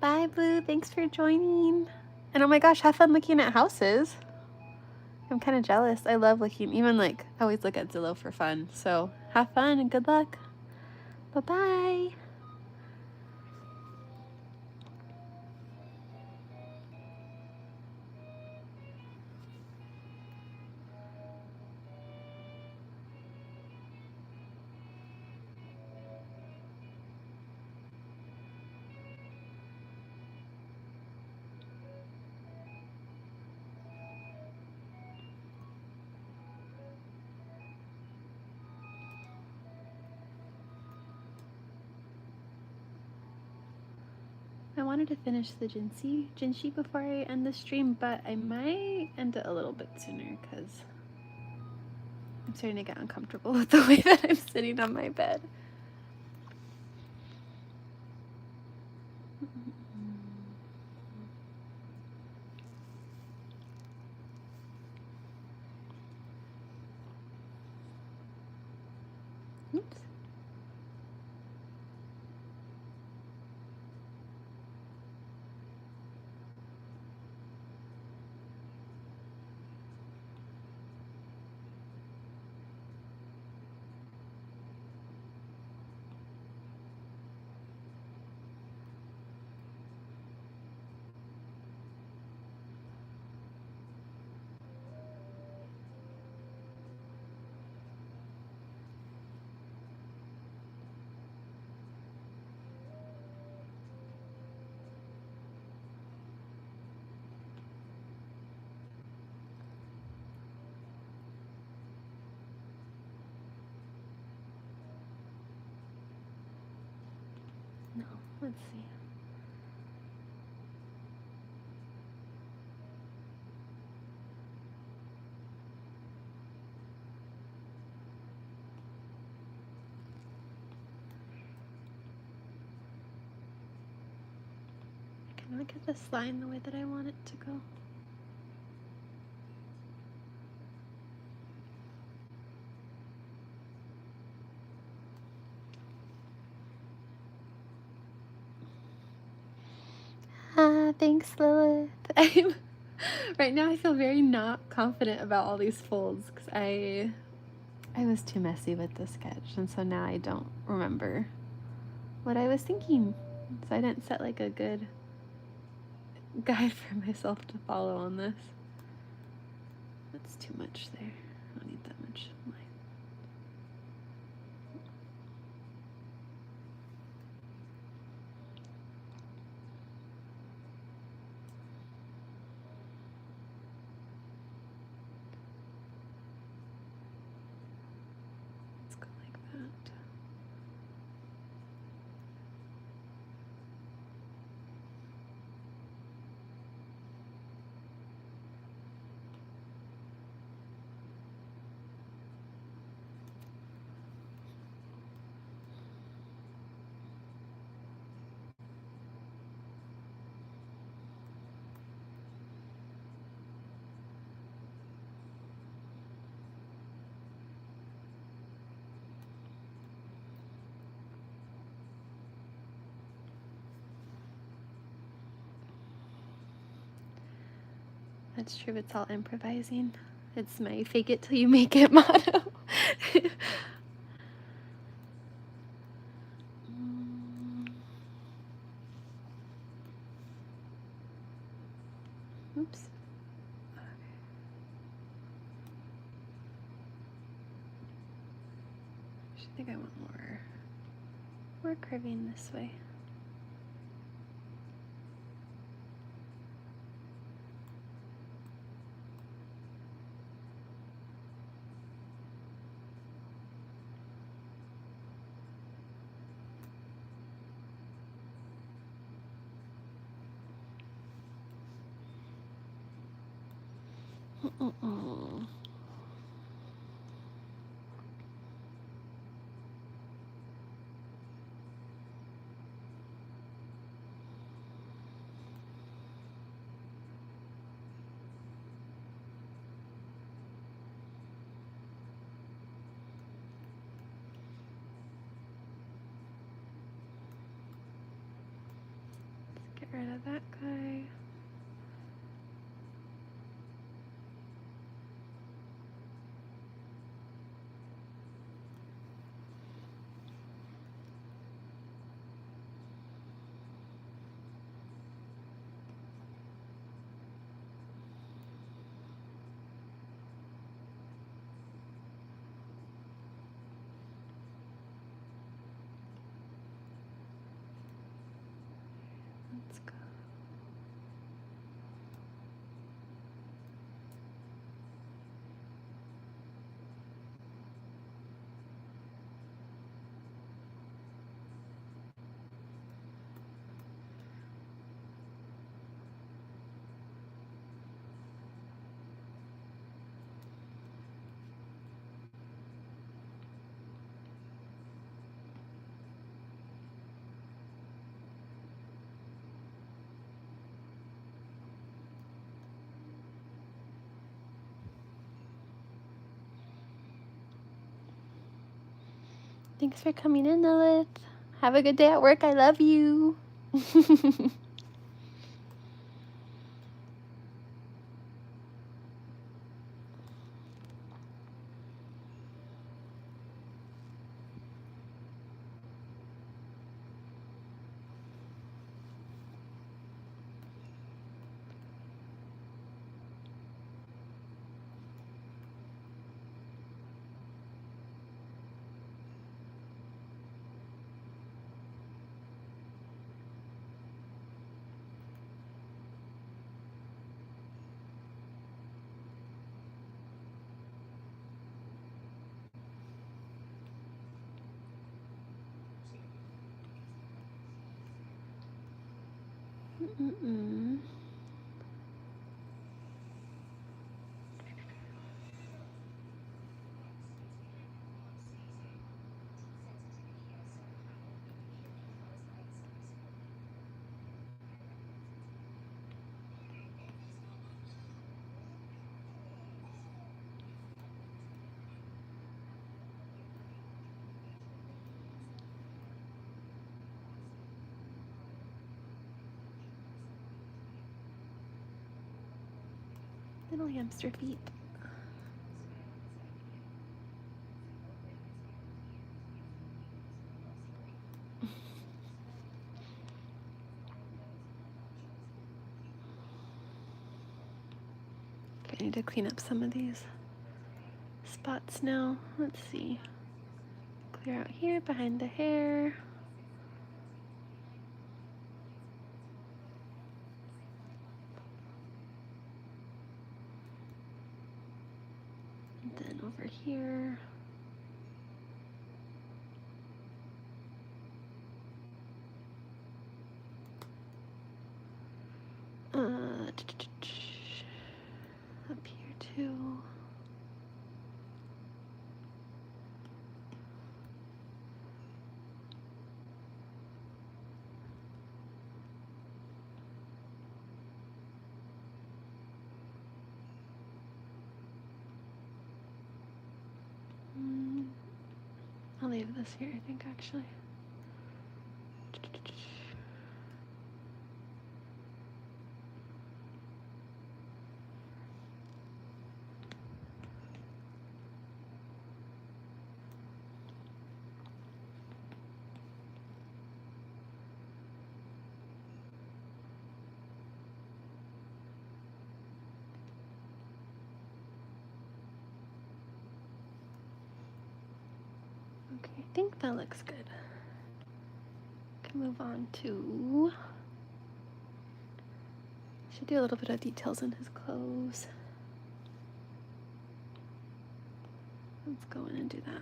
Bye, Blue. Thanks for joining. And oh my gosh, have fun looking at houses. I'm kind of jealous. I love looking, even like, I always look at Zillow for fun. So have fun and good luck. Bye-bye. I wanted to finish the Jinshi before I end the stream, but I might end it a little bit sooner because I'm starting to get uncomfortable with the way that I'm sitting on my bed. Oops. No, let's see. Can I get this line the way that I want it to go? Thanks, Lilith. Right now I feel very not confident about all these folds because I was too messy with the sketch, and so now I don't remember what I was thinking. So I didn't set like a good guide for myself to follow on this. That's too much there. I don't need that much line. Let's go like that. That's true, it's all improvising. It's my fake it till you make it motto. Oops. think I want more curving this way. Get rid of that guy. Let's go. Thanks for coming in, Lilith. Have a good day at work. I love you. Little hamster feet. Okay, I need to clean up some of these spots now. Let's see. Clear out here behind the hair. And then over here. Up here too. I'll leave this here, I think, actually. Okay, think that looks good. Can move on to, should do a little bit of details in his clothes. Let's go in and do that.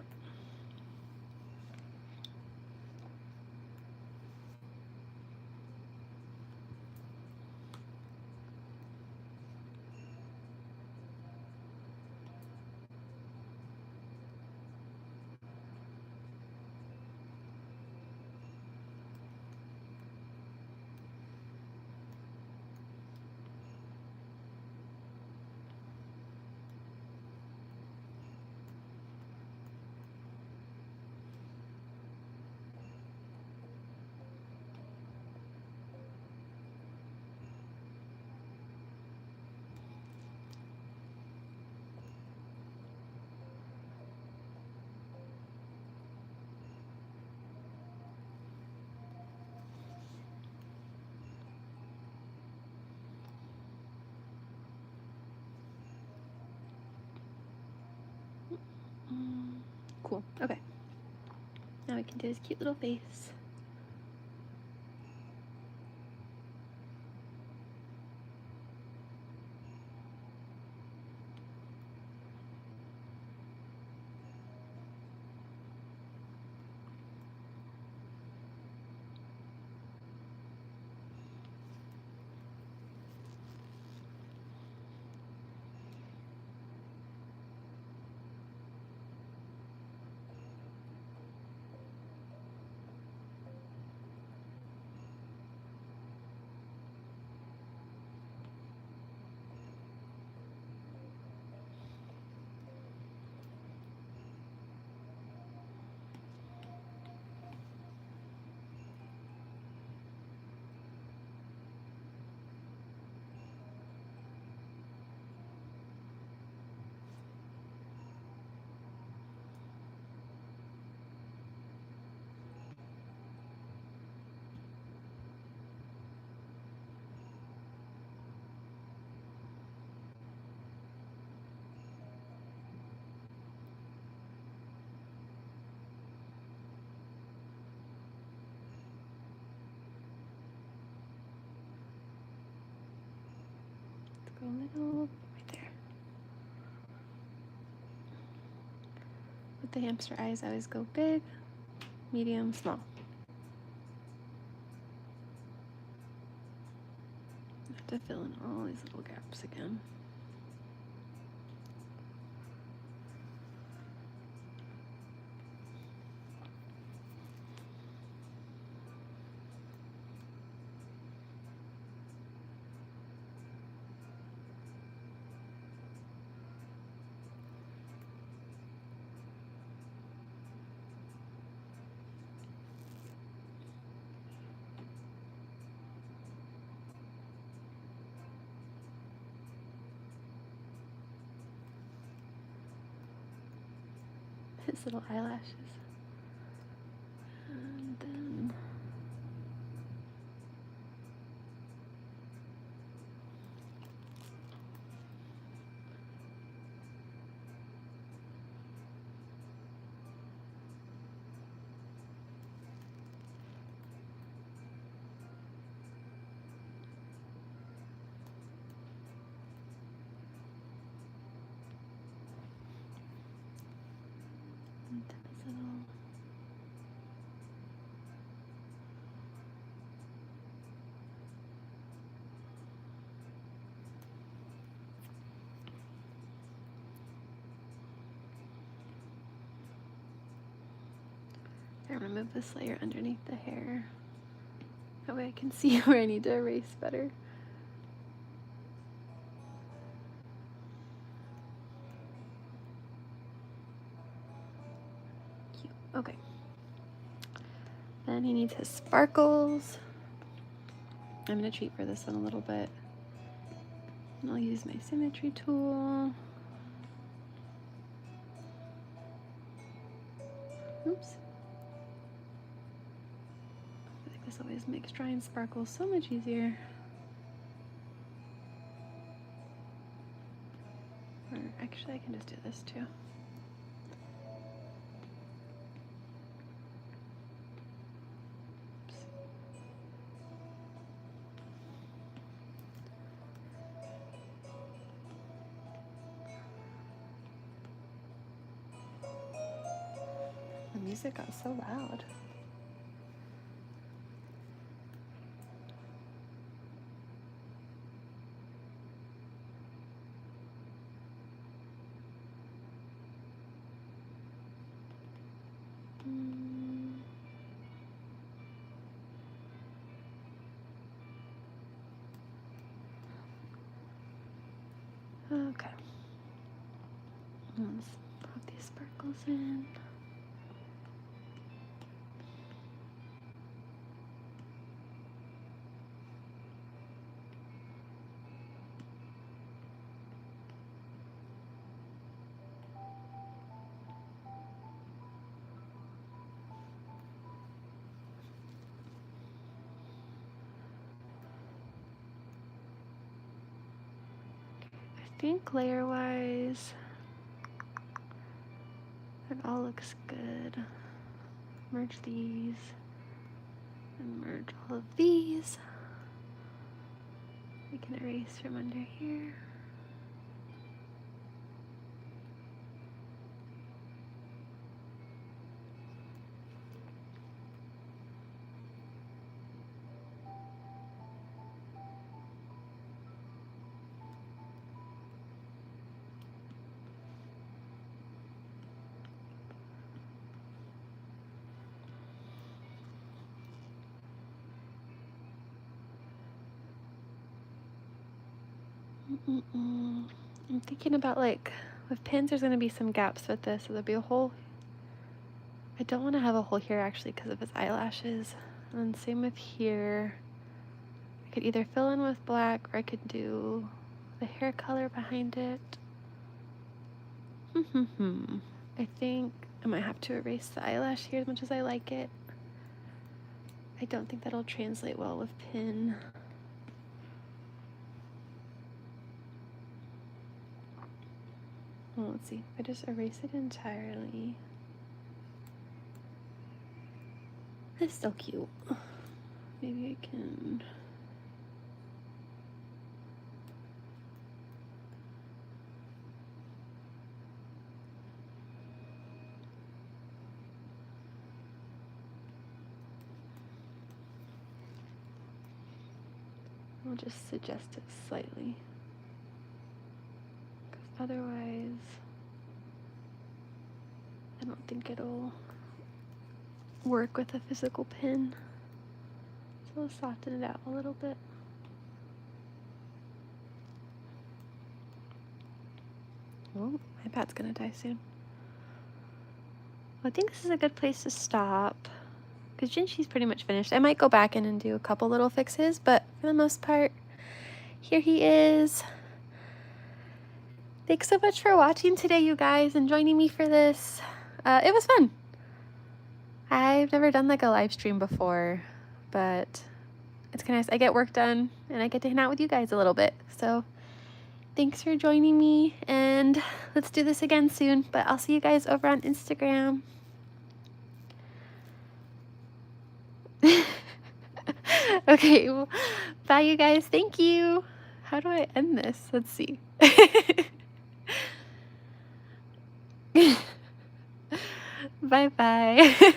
Cool. Okay. Now we can do his cute little face. Go middle, right there. With the hamster eyes, I always go big, medium, small. I have to fill in all these little gaps again. His little eyelashes. And then his little I'm gonna move this layer underneath the hair. That way I can see where I need to erase better. Cute. Okay. Then he needs his sparkles. I'm gonna treat for this one a little bit. And I'll use my symmetry tool. Oops. I think this always makes drawing sparkles so much easier. Or actually I can just do this too. music got so loud. Okay. Let's pop these sparkles in. I think layer-wise, it all looks good. Merge these and merge all of these. We can erase from under here. I'm thinking about, like, with pins, there's going to be some gaps with this, so there'll be a hole. I don't want to have a hole here, actually, because of his eyelashes. And then same with here. I could either fill in with black, or I could do the hair color behind it. I think I might have to erase the eyelash here as much as I like it. I don't think that'll translate well with pin. Well, let's see. If I just erase it entirely. It's still cute. Maybe I can... I'll just suggest it slightly. Because otherwise, I don't think it'll work with a physical pin. So I'll soften it out a little bit. Oh, my iPad's gonna die soon. Well, I think this is a good place to stop, because Jinshi's pretty much finished. I might go back in and do a couple little fixes, but for the most part, here he is. Thanks so much for watching today, you guys, and joining me for this. It was fun. I've never done like a live stream before, but it's kind of nice. I get work done and I get to hang out with you guys a little bit. So thanks for joining me, and let's do this again soon. But I'll see you guys over on Instagram. Okay, well, bye you guys. Thank you. How do I end this? Let's see. Bye bye.